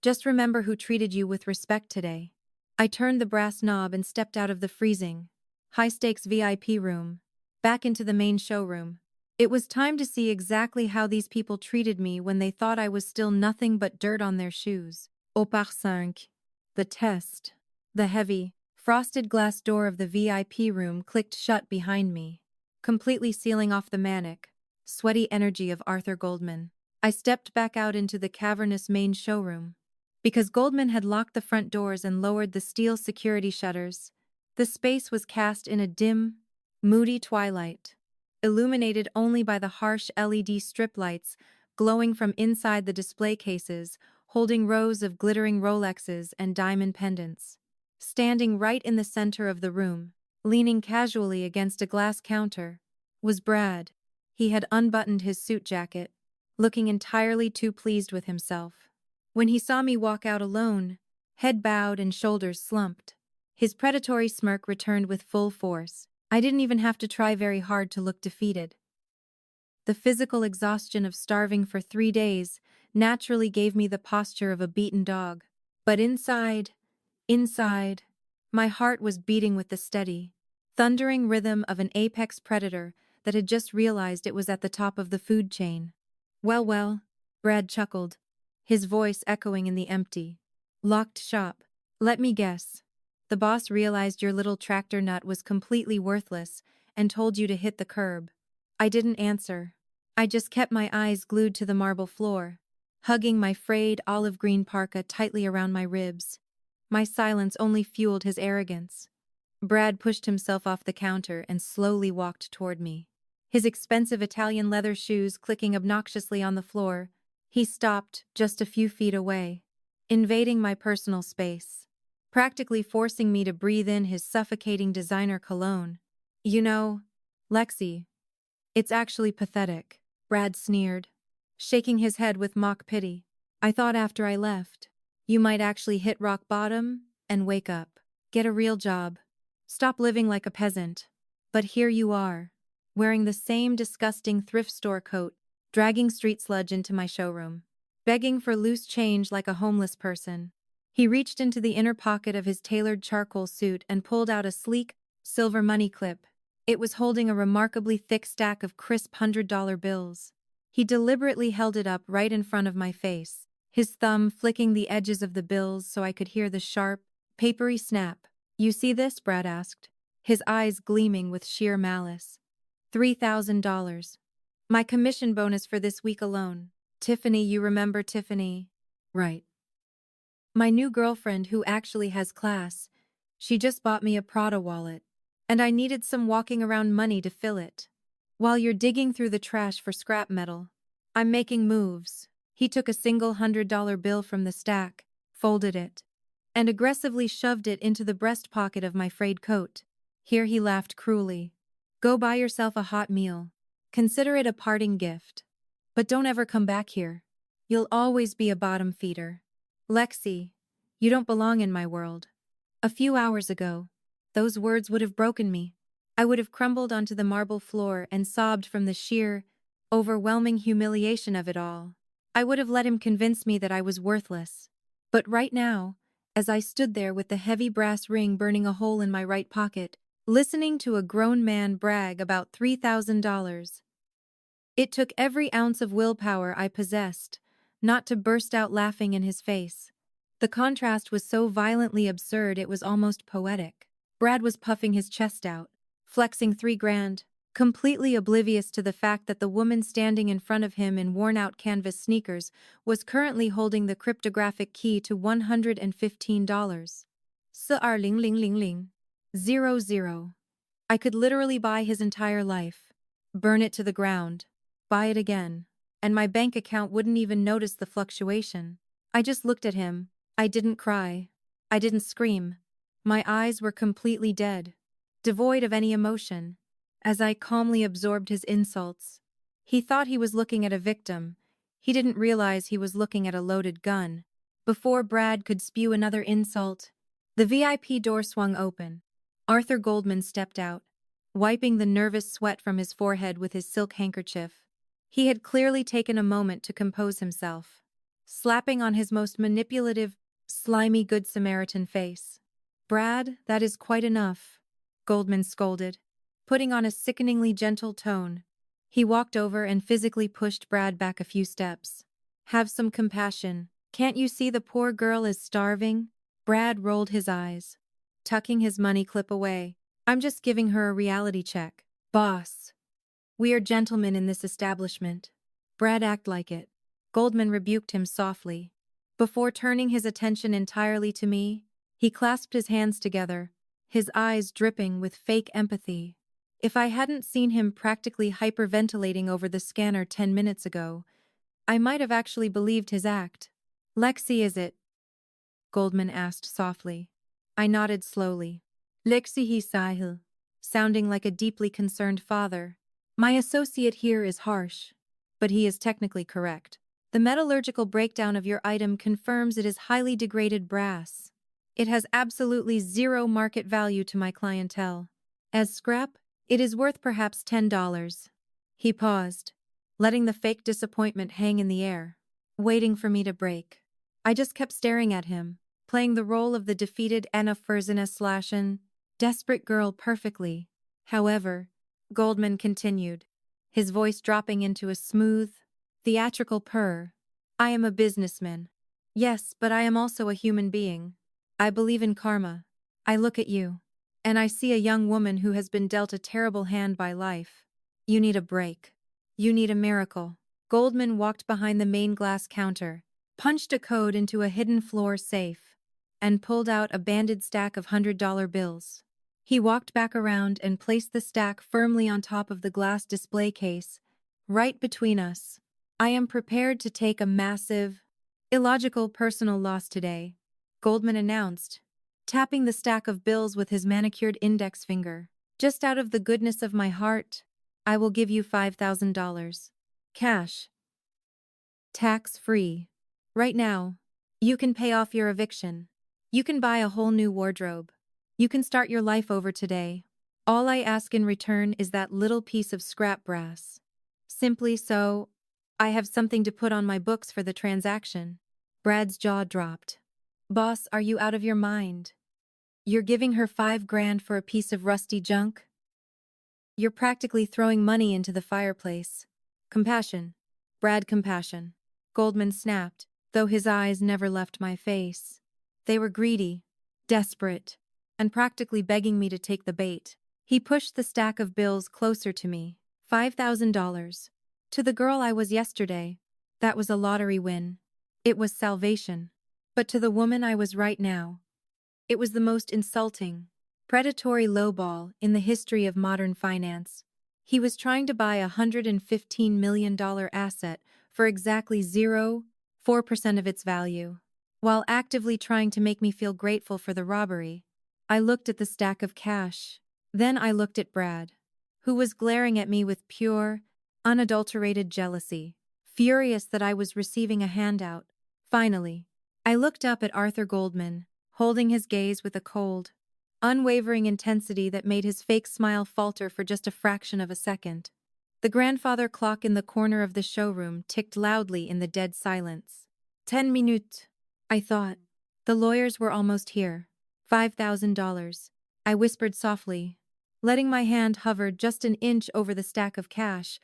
Just remember who treated you with respect today. I turned the brass knob and stepped out of the freezing, high-stakes VIP room, back into the main showroom. It was time to see exactly how these people treated me when they thought I was still nothing but dirt on their shoes. Au par cinq. The test. The heavy, frosted glass door of the VIP room clicked shut behind me, completely sealing off the manic, sweaty energy of Arthur Goldman. I stepped back out into the cavernous main showroom. Because Goldman had locked the front doors and lowered the steel security shutters, the space was cast in a dim, moody twilight, illuminated only by the harsh LED strip lights glowing from inside the display cases, holding rows of glittering Rolexes and diamond pendants. Standing right in the center of the room, leaning casually against a glass counter, was Brad. He had unbuttoned his suit jacket, looking entirely too pleased with himself. When he saw me walk out alone, head bowed and shoulders slumped, his predatory smirk returned with full force. I didn't even have to try very hard to look defeated. The physical exhaustion of starving for 3 days naturally gave me the posture of a beaten dog. But inside, my heart was beating with the steady, thundering rhythm of an apex predator that had just realized it was at the top of the food chain. Well, Brad chuckled, his voice echoing in the empty, locked shop. Let me guess. The boss realized your little tractor nut was completely worthless and told you to hit the curb. I didn't answer. I just kept my eyes glued to the marble floor, hugging my frayed olive green parka tightly around my ribs. My silence only fueled his arrogance. Brad pushed himself off the counter and slowly walked toward me. His expensive Italian leather shoes clicking obnoxiously on the floor, he stopped just a few feet away, invading my personal space, practically forcing me to breathe in his suffocating designer cologne. You know, Lexi, it's actually pathetic, Brad sneered, shaking his head with mock pity. I thought after I left, you might actually hit rock bottom and wake up. Get a real job. Stop living like a peasant. But here you are, wearing the same disgusting thrift store coat, dragging street sludge into my showroom, begging for loose change like a homeless person. He reached into the inner pocket of his tailored charcoal suit and pulled out a sleek, silver money clip. It was holding a remarkably thick stack of crisp $100 bills. He deliberately held it up right in front of my face, his thumb flicking the edges of the bills so I could hear the sharp, papery snap. You see this? Brad asked, his eyes gleaming with sheer malice. $3,000. My commission bonus for this week alone. Tiffany, you remember Tiffany? Right. My new girlfriend who actually has class. She just bought me a Prada wallet, and I needed some walking around money to fill it. While you're digging through the trash for scrap metal, I'm making moves. He took a single $100 bill from the stack, folded it, and aggressively shoved it into the breast pocket of my frayed coat. Here he laughed cruelly. Go buy yourself a hot meal. Consider it a parting gift. But don't ever come back here. You'll always be a bottom feeder. Lexi, you don't belong in my world. A few hours ago, those words would have broken me. I would have crumbled onto the marble floor and sobbed from the sheer, overwhelming humiliation of it all. I would have let him convince me that I was worthless. But right now, as I stood there with the heavy brass ring burning a hole in my right pocket, listening to a grown man brag about $3,000, it took every ounce of willpower I possessed not to burst out laughing in his face. The contrast was so violently absurd it was almost poetic. Brad was puffing his chest out, flexing $3,000, completely oblivious to the fact that the woman standing in front of him in worn-out canvas sneakers was currently holding the cryptographic key to $115. $0000. I could literally buy his entire life, burn it to the ground, buy it again, and my bank account wouldn't even notice the fluctuation. I just looked at him. I didn't cry. I didn't scream. My eyes were completely dead, devoid of any emotion, as I calmly absorbed his insults. He thought he was looking at a victim. He didn't realize he was looking at a loaded gun. Before Brad could spew another insult, the VIP door swung open. Arthur Goldman stepped out, wiping the nervous sweat from his forehead with his silk handkerchief. He had clearly taken a moment to compose himself, slapping on his most manipulative, slimy Good Samaritan face. "Brad, that is quite enough," Goldman scolded, putting on a sickeningly gentle tone. He walked over and physically pushed Brad back a few steps. "Have some compassion. Can't you see the poor girl is starving?" Brad rolled his eyes, tucking his money clip away. "I'm just giving her a reality check. Boss, we are gentlemen in this establishment." "Brad, act like it." Goldman rebuked him softly. Before turning his attention entirely to me, he clasped his hands together, his eyes dripping with fake empathy. If I hadn't seen him practically hyperventilating over the scanner 10 minutes ago, I might have actually believed his act. "Lexi, is it?" Goldman asked softly. I nodded slowly. "Lexi he sahil," sounding like a deeply concerned father. "My associate here is harsh, but he is technically correct. The metallurgical breakdown of your item confirms it is highly degraded brass. It has absolutely zero market value to my clientele. As scrap, it is worth perhaps $10. He paused, letting the fake disappointment hang in the air, waiting for me to break. I just kept staring at him, playing the role of the defeated Anna Furzina/an desperate girl perfectly. However, Goldman continued, his voice dropping into a smooth, theatrical purr. "I am a businessman. Yes, but I am also a human being. I believe in karma. I look at you, and I see a young woman who has been dealt a terrible hand by life. You need a break. You need a miracle." Goldman walked behind the main glass counter, punched a code into a hidden floor safe, and pulled out a banded stack of $100 bills. He walked back around and placed the stack firmly on top of the glass display case, right between us. "I am prepared to take a massive, illogical personal loss today," Goldman announced, tapping the stack of bills with his manicured index finger. "Just out of the goodness of my heart, I will give you $5,000. Cash. Tax-free. Right now. You can pay off your eviction. You can buy a whole new wardrobe. You can start your life over today. All I ask in return is that little piece of scrap brass. Simply so I have something to put on my books for the transaction." Brad's jaw dropped. "Boss, are you out of your mind? You're giving her $5,000 for a piece of rusty junk? You're practically throwing money into the fireplace." "Compassion. Brad, compassion." Goldman snapped, though his eyes never left my face. They were greedy, desperate, and practically begging me to take the bait. He pushed the stack of bills closer to me. $5,000. To the girl I was yesterday, that was a lottery win. It was salvation. But to the woman I was right now, it was the most insulting, predatory lowball in the history of modern finance. He was trying to buy a $115 million asset for exactly 0.4% of its value, while actively trying to make me feel grateful for the robbery. I looked at the stack of cash. Then I looked at Brad, who was glaring at me with pure, unadulterated jealousy, furious that I was receiving a handout. Finally, I looked up at Arthur Goldman, holding his gaze with a cold, unwavering intensity that made his fake smile falter for just a fraction of a second. The grandfather clock in the corner of the showroom ticked loudly in the dead silence. 10 minutes, I thought. The lawyers were almost here. $5,000. I whispered softly, letting my hand hover just an inch over the stack of cash.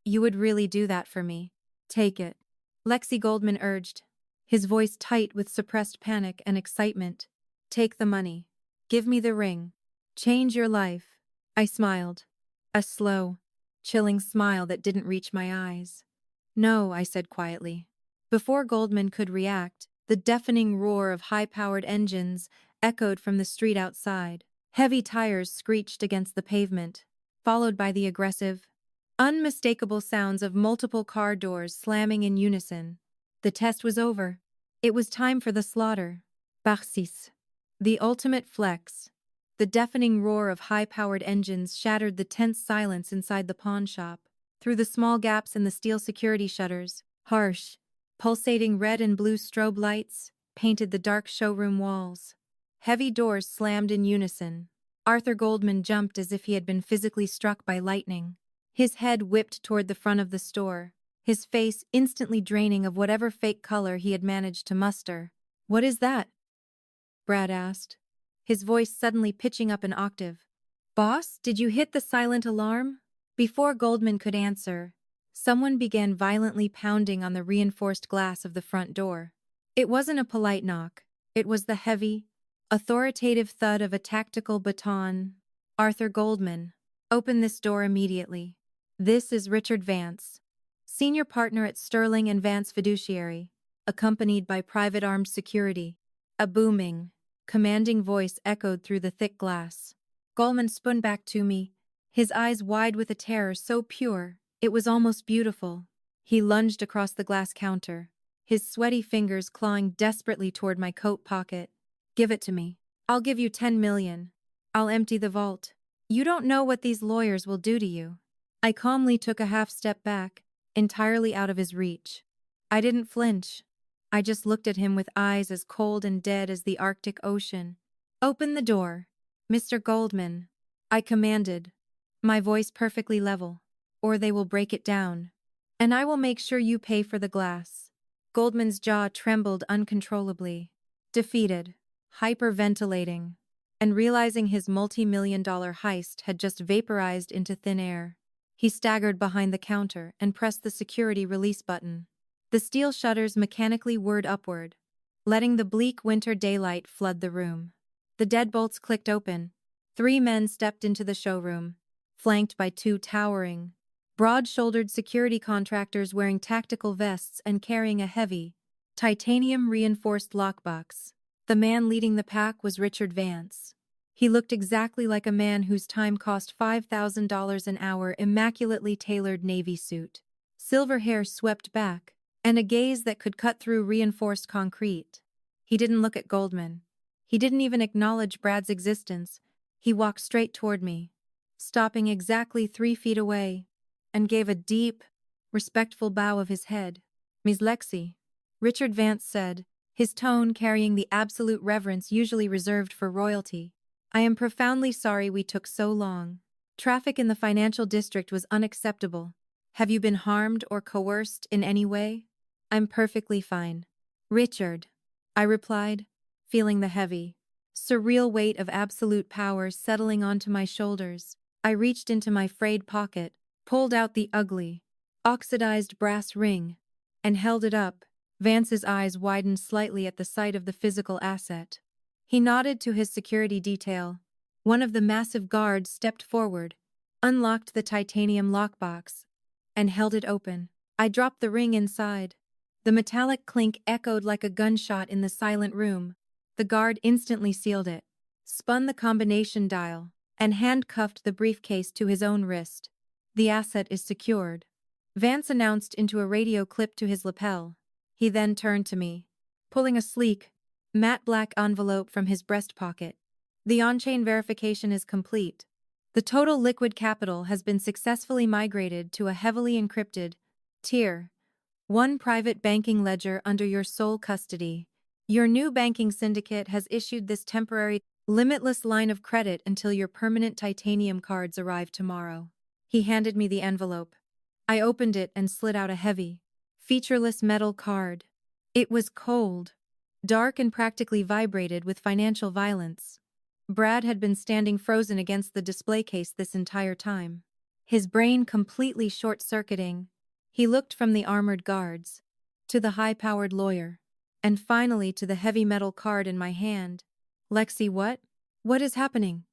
"You would really do that for me? Take it," Lexi Goldman urged, his voice tight with suppressed panic and excitement. "Take the money. Give me the ring. Change your life." I smiled. A slow, chilling smile that didn't reach my eyes. "No," I said quietly. Before Goldman could react, the deafening roar of high-powered engines echoed from the street outside. Heavy tires screeched against the pavement, followed by the aggressive, unmistakable sounds of multiple car doors slamming in unison. The test was over. It was time for the slaughter. Barcis. The ultimate flex. The deafening roar of high-powered engines shattered the tense silence inside the pawn shop. Through the small gaps in the steel security shutters, harsh, pulsating red and blue strobe lights painted the dark showroom walls. Heavy doors slammed in unison. Arthur Goldman jumped as if he had been physically struck by lightning. His head whipped toward the front of the store, his face instantly draining of whatever fake color he had managed to muster. "What is that?" Brad asked, his voice suddenly pitching up an octave. "Boss, did you hit the silent alarm?" Before Goldman could answer, someone began violently pounding on the reinforced glass of the front door. It wasn't a polite knock. It was the heavy, authoritative thud of a tactical baton. "Arthur Goldman, open this door immediately. This is Richard Vance, senior partner at Sterling and Vance Fiduciary, accompanied by private armed security." A booming, commanding voice echoed through the thick glass. Goldman spun back to me, his eyes wide with a terror so pure, it was almost beautiful. He lunged across the glass counter, his sweaty fingers clawing desperately toward my coat pocket. "Give it to me. I'll give you 10 million. I'll empty the vault. You don't know what these lawyers will do to you." I calmly took a half step back, entirely out of his reach. I didn't flinch. I just looked at him with eyes as cold and dead as the Arctic Ocean. "Open the door, Mr. Goldman," I commanded, my voice perfectly level, "or they will break it down. And I will make sure you pay for the glass." Goldman's jaw trembled uncontrollably. Defeated, hyperventilating, and realizing his multi-million-dollar heist had just vaporized into thin air, he staggered behind the counter and pressed the security release button. The steel shutters mechanically whirred upward, letting the bleak winter daylight flood the room. The deadbolts clicked open. 3 men stepped into the showroom, flanked by 2 towering, broad-shouldered security contractors wearing tactical vests and carrying a heavy, titanium-reinforced lockbox. The man leading the pack was Richard Vance. He looked exactly like a man whose time cost $5,000 an hour, immaculately tailored navy suit, silver hair swept back, and a gaze that could cut through reinforced concrete. He didn't look at Goldman. He didn't even acknowledge Brad's existence. He walked straight toward me, stopping exactly 3 feet away, and gave a deep, respectful bow of his head. "Miss Lexi," Richard Vance said, his tone carrying the absolute reverence usually reserved for royalty. "I am profoundly sorry we took so long. Traffic in the financial district was unacceptable. Have you been harmed or coerced in any way?" "I'm perfectly fine, Richard," I replied, feeling the heavy, surreal weight of absolute power settling onto my shoulders. I reached into my frayed pocket, pulled out the ugly, oxidized brass ring, and held it up. Vance's eyes widened slightly at the sight of the physical asset. He nodded to his security detail. One of the massive guards stepped forward, unlocked the titanium lockbox, and held it open. I dropped the ring inside. The metallic clink echoed like a gunshot in the silent room. The guard instantly sealed it, spun the combination dial, and handcuffed the briefcase to his own wrist. "The asset is secured," Vance announced into a radio clip to his lapel. He then turned to me, pulling a sleek, matte black envelope from his breast pocket. "The on-chain verification is complete. The total liquid capital has been successfully migrated to a heavily encrypted, Tier 1 private banking ledger under your sole custody. Your new banking syndicate has issued this temporary, limitless line of credit until your permanent titanium cards arrive tomorrow." He handed me the envelope. I opened it and slid out a heavy, featureless metal card. It was cold, dark, and practically vibrated with financial violence. Brad had been standing frozen against the display case this entire time, his brain completely short-circuiting. He looked from the armored guards to the high-powered lawyer, and finally to the heavy metal card in my hand. "Lexi, what? What is happening?"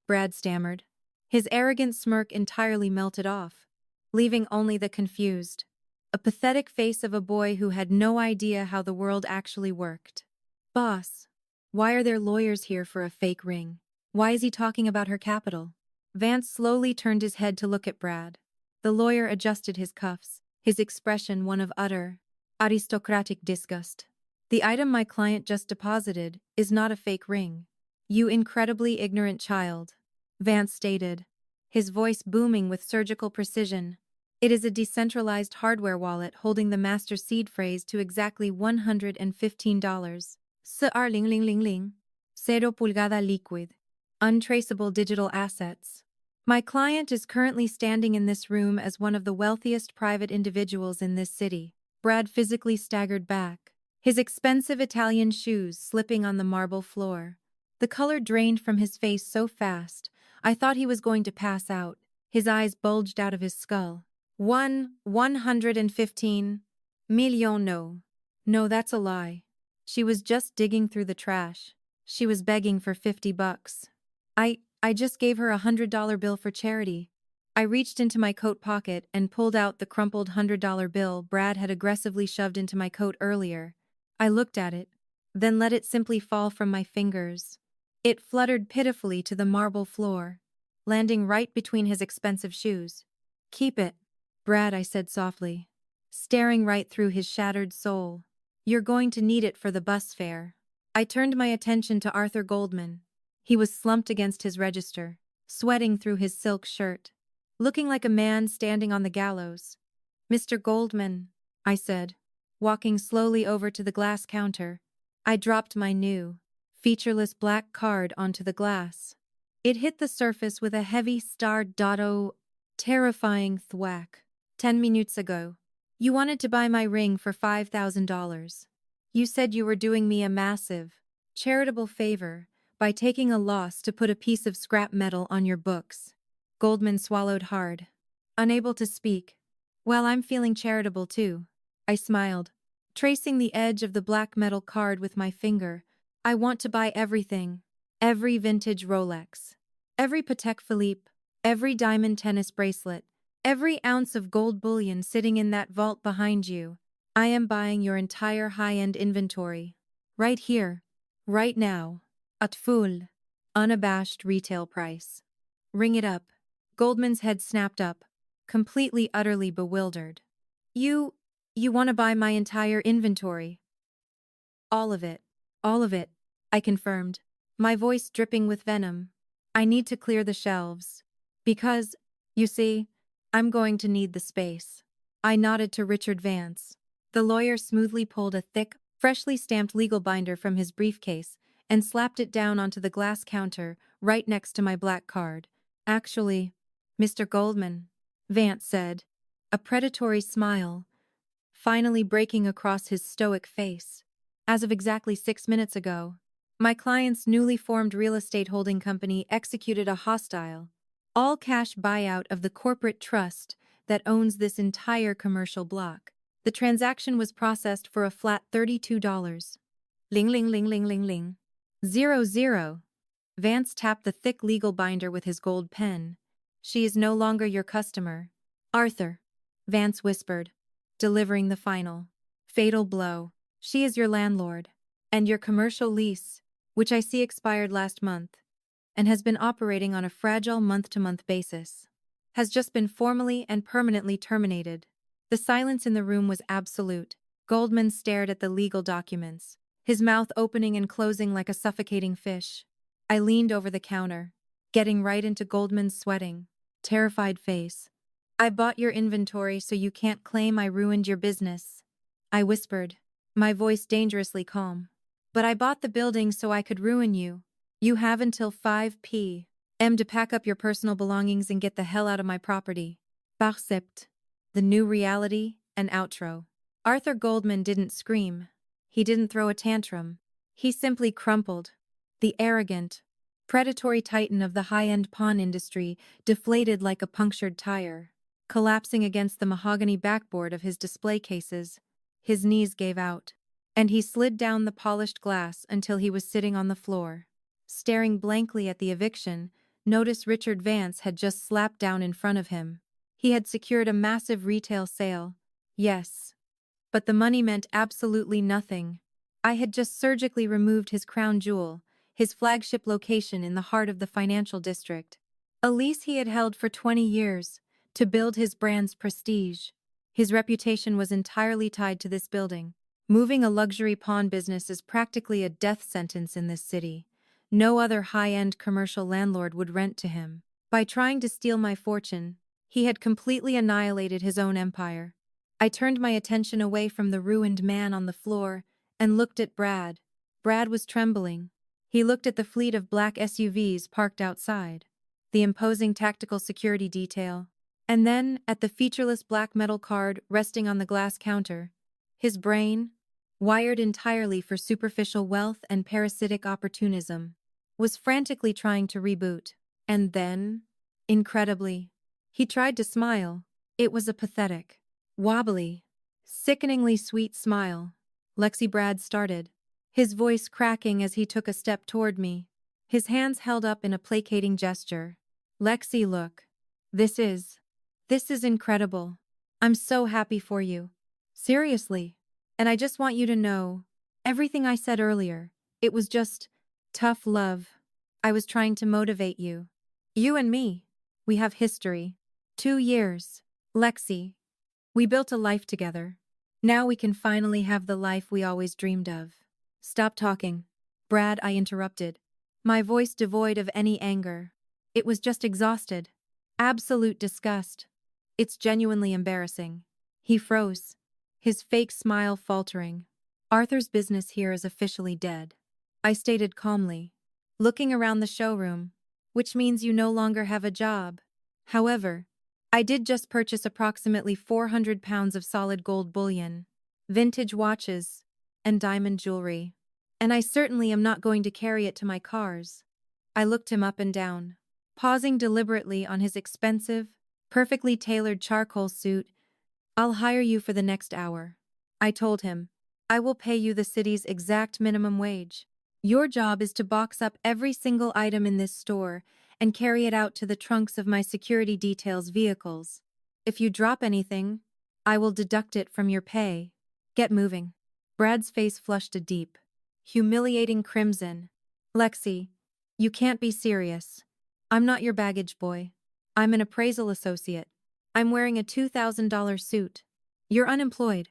Brad stammered. His arrogant smirk entirely melted off, leaving only the confused, a pathetic face of a boy who had no idea how the world actually worked. "Boss, why are there lawyers here for a fake ring? Why is he talking about her capital?" Vance slowly turned his head to look at Brad. The lawyer adjusted his cuffs, his expression one of utter, aristocratic disgust. The item my client just deposited is not a fake ring. You incredibly ignorant child, Vance stated, his voice booming with surgical precision. It is a decentralized hardware wallet holding the master seed phrase to exactly $115. CR ling ling ling ling. Cero pulgada liquid. Untraceable digital assets. My client is currently standing in this room as one of the wealthiest private individuals in this city. Brad physically staggered back, his expensive Italian shoes slipping on the marble floor. The color drained from his face so fast, I thought he was going to pass out. His eyes bulged out of his skull. 115 million. No. No, that's a lie. She was just digging through the trash. She was begging for $50. I just gave her $100 bill for charity. I reached into my coat pocket and pulled out the crumpled $100 bill Brad had aggressively shoved into my coat earlier. I looked at it, then let it simply fall from my fingers. It fluttered pitifully to the marble floor, landing right between his expensive shoes. Keep it, Brad, I said softly, staring right through his shattered soul. You're going to need it for the bus fare. I turned my attention to Arthur Goldman. He was slumped against his register, sweating through his silk shirt, looking like a man standing on the gallows. Mr. Goldman, I said, walking slowly over to the glass counter. I dropped my new, featureless black card onto the glass. It hit the surface with a heavy starred dotto, terrifying thwack. 10 minutes ago, you wanted to buy my ring for $5,000. You said you were doing me a massive, charitable favor by taking a loss to put a piece of scrap metal on your books. Goldman swallowed hard, unable to speak. Well, I'm feeling charitable too. I smiled, tracing the edge of the black metal card with my finger. I want to buy everything. Every vintage Rolex. Every Patek Philippe. Every diamond tennis bracelet. Every ounce of gold bullion sitting in that vault behind you. I am buying your entire high-end inventory. Right here. Right now. At full. Unabashed retail price. Ring it up. Goldman's head snapped up, completely utterly bewildered. You want to buy my entire inventory? All of it. All of it, I confirmed, my voice dripping with venom. I need to clear the shelves. Because, you see, I'm going to need the space. I nodded to Richard Vance. The lawyer smoothly pulled a thick, freshly stamped legal binder from his briefcase and slapped it down onto the glass counter right next to my black card. Actually, Mr. Goldman, Vance said, a predatory smile finally breaking across his stoic face. As of exactly 6 minutes ago, my client's newly formed real estate holding company executed a hostile, all-cash buyout of the corporate trust that owns this entire commercial block. The transaction was processed for a flat $32. Ling ling ling ling ling ling. 00. Vance tapped the thick legal binder with his gold pen. She is no longer your customer. Arthur, Vance whispered, delivering the final, fatal blow. She is your landlord, and your commercial lease, which I see expired last month, and has been operating on a fragile month-to-month basis, has just been formally and permanently terminated. The silence in the room was absolute. Goldman stared at the legal documents, his mouth opening and closing like a suffocating fish. I leaned over the counter, getting right into Goldman's sweating, terrified face. I bought your inventory so you can't claim I ruined your business, I whispered, my voice dangerously calm. But I bought the building so I could ruin you. You have until 5 p.m. to pack up your personal belongings and get the hell out of my property. Parcept. The new reality and outro. Arthur Goldman didn't scream. He didn't throw a tantrum. He simply crumpled. The arrogant, predatory titan of the high-end pawn industry deflated like a punctured tire, collapsing against the mahogany backboard of his display cases. His knees gave out, and he slid down the polished glass until he was sitting on the floor. Staring blankly at the eviction, notice Richard Vance had just slapped down in front of him. He had secured a massive retail sale. Yes. But the money meant absolutely nothing. I had just surgically removed his crown jewel, his flagship location in the heart of the financial district. A lease he had held for 20 years, to build his brand's prestige. His reputation was entirely tied to this building. Moving a luxury pawn business is practically a death sentence in this city. No other high-end commercial landlord would rent to him. By trying to steal my fortune, he had completely annihilated his own empire. I turned my attention away from the ruined man on the floor and looked at Brad. Brad was trembling. He looked at the fleet of black SUVs parked outside, the imposing tactical security detail, and then at the featureless black metal card resting on the glass counter. His brain, wired entirely for superficial wealth and parasitic opportunism, was frantically trying to reboot. And then, incredibly, he tried to smile. It was a pathetic, wobbly, sickeningly sweet smile. Lexi Brad started, his voice cracking as he took a step toward me, his hands held up in a placating gesture. Lexi, look. This is incredible. I'm so happy for you. Seriously. And I just want you to know, everything I said earlier, it was just tough love. I was trying to motivate you. You and me, we have history. 2 years. Lexi, we built a life together. Now we can finally have the life we always dreamed of. Stop talking. Brad, I interrupted, my voice devoid of any anger. It was just exhausted. Absolute disgust. It's genuinely embarrassing. He froze, his fake smile faltering. Arthur's business here is officially dead, I stated calmly, looking around the showroom, which means you no longer have a job. However, I did just purchase approximately 400 pounds of solid gold bullion, vintage watches, and diamond jewelry. And I certainly am not going to carry it to my cars. I looked him up and down, pausing deliberately on his expensive, perfectly tailored charcoal suit. I'll hire you for the next hour, I told him. I will pay you the city's exact minimum wage. Your job is to box up every single item in this store and carry it out to the trunks of my security detail's vehicles. If you drop anything, I will deduct it from your pay. Get moving. Brad's face flushed a deep, humiliating crimson. Lexi, you can't be serious. I'm not your baggage boy. I'm an appraisal associate. I'm wearing a $2,000 suit. You're unemployed.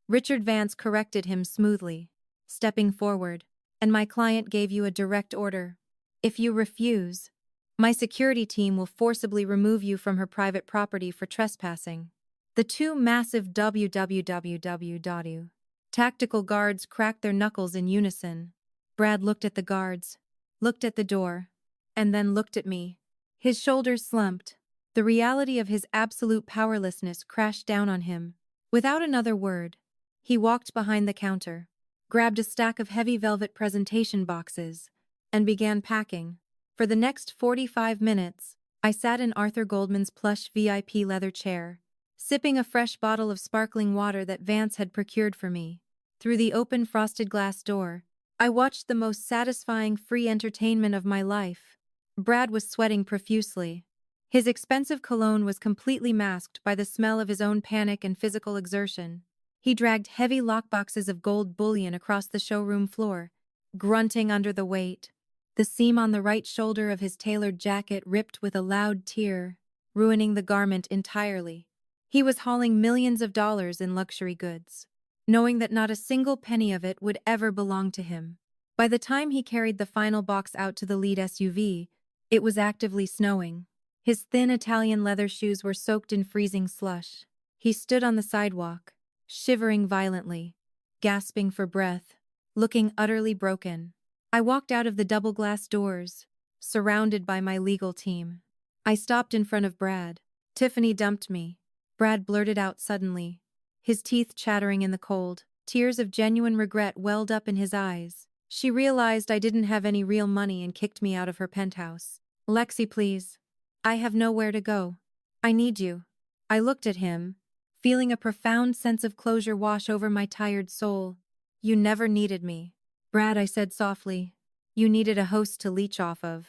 Richard Vance corrected him smoothly, stepping forward. And my client gave you a direct order. If you refuse, my security team will forcibly remove you from her private property for trespassing. The two massive www. Tactical guards cracked their knuckles in unison. Brad looked at the guards, looked at the door, and then looked at me. His shoulders slumped. The reality of his absolute powerlessness crashed down on him. Without another word, he walked behind the counter, grabbed a stack of heavy velvet presentation boxes, and began packing. For the next 45 minutes, I sat in Arthur Goldman's plush VIP leather chair, sipping a fresh bottle of sparkling water that Vance had procured for me. Through the open frosted glass door, I watched the most satisfying free entertainment of my life. Brad was sweating profusely. His expensive cologne was completely masked by the smell of his own panic and physical exertion. He dragged heavy lockboxes of gold bullion across the showroom floor, grunting under the weight. The seam on the right shoulder of his tailored jacket ripped with a loud tear, ruining the garment entirely. He was hauling millions of dollars in luxury goods, knowing that not a single penny of it would ever belong to him. By the time he carried the final box out to the lead SUV, it was actively snowing. His thin Italian leather shoes were soaked in freezing slush. He stood on the sidewalk, shivering violently, gasping for breath, looking utterly broken. I walked out of the double-glass doors, surrounded by my legal team. I stopped in front of Brad. Tiffany dumped me, Brad blurted out suddenly, his teeth chattering in the cold. Tears of genuine regret welled up in his eyes. She realized I didn't have any real money and kicked me out of her penthouse. Lexi, please. I have nowhere to go. I need you. I looked at him, feeling a profound sense of closure wash over my tired soul. You never needed me, Brad, I said softly. You needed a host to leech off of.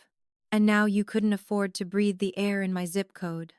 And now you couldn't afford to breathe the air in my zip code.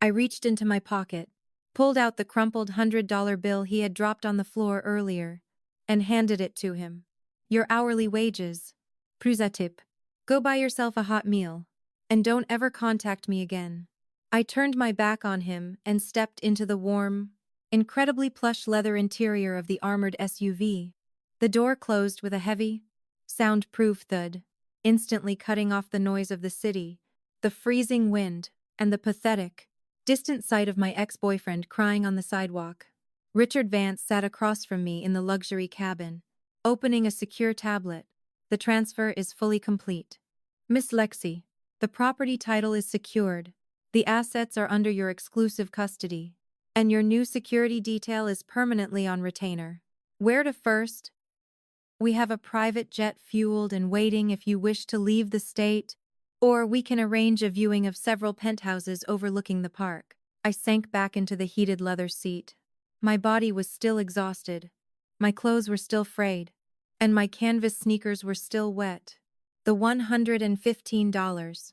I reached into my pocket, pulled out the crumpled $100 bill he had dropped on the floor earlier, and handed it to him. Your hourly wages. Plus a tip. Go buy yourself a hot meal. And don't ever contact me again. I turned my back on him and stepped into the warm, incredibly plush leather interior of the armored SUV. The door closed with a heavy, soundproof thud, instantly cutting off the noise of the city, the freezing wind, and the pathetic, distant sight of my ex-boyfriend crying on the sidewalk. Richard Vance sat across from me in the luxury cabin, opening a secure tablet. The transfer is fully complete. Miss Lexi, the property title is secured. The assets are under your exclusive custody, and your new security detail is permanently on retainer. Where to first? We have a private jet fueled and waiting if you wish to leave the state, or we can arrange a viewing of several penthouses overlooking the park. I sank back into the heated leather seat. My body was still exhausted. My clothes were still frayed, and my canvas sneakers were still wet. The $115.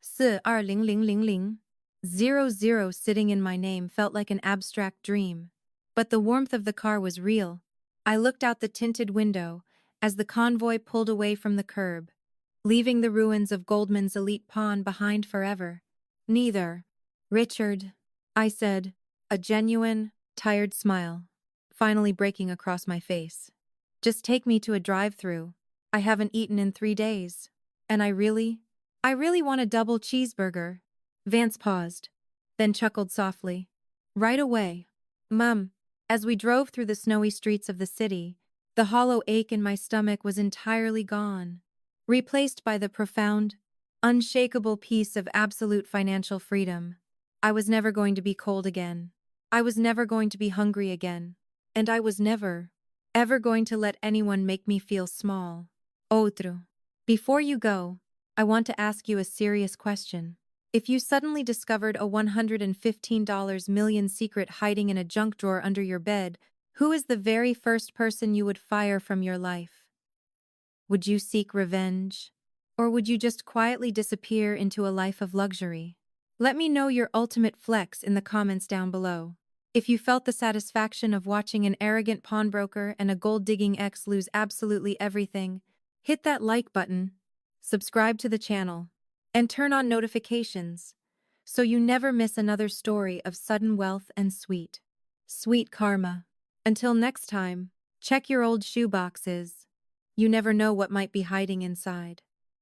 42000 sitting in my name felt like an abstract dream. But the warmth of the car was real. I looked out the tinted window as the convoy pulled away from the curb, leaving the ruins of Goldman's elite pawn behind forever. Neither. Richard, I said, a genuine, tired smile finally breaking across my face. Just take me to a drive-thru. I haven't eaten in 3 days. And I really want a double cheeseburger. Vance paused, then chuckled softly. Right away. Mum. As we drove through the snowy streets of the city, the hollow ache in my stomach was entirely gone, replaced by the profound, unshakable peace of absolute financial freedom. I was never going to be cold again. I was never going to be hungry again. And I was never, ever going to let anyone make me feel small. Outro. Before you go, I want to ask you a serious question. If you suddenly discovered a $115 million secret hiding in a junk drawer under your bed, who is the very first person you would fire from your life? Would you seek revenge? Or would you just quietly disappear into a life of luxury? Let me know your ultimate flex in the comments down below. If you felt the satisfaction of watching an arrogant pawnbroker and a gold-digging ex lose absolutely everything, hit that like button, subscribe to the channel, and turn on notifications so you never miss another story of sudden wealth and sweet karma. Until next time, check your old shoe boxes. You never know what might be hiding inside.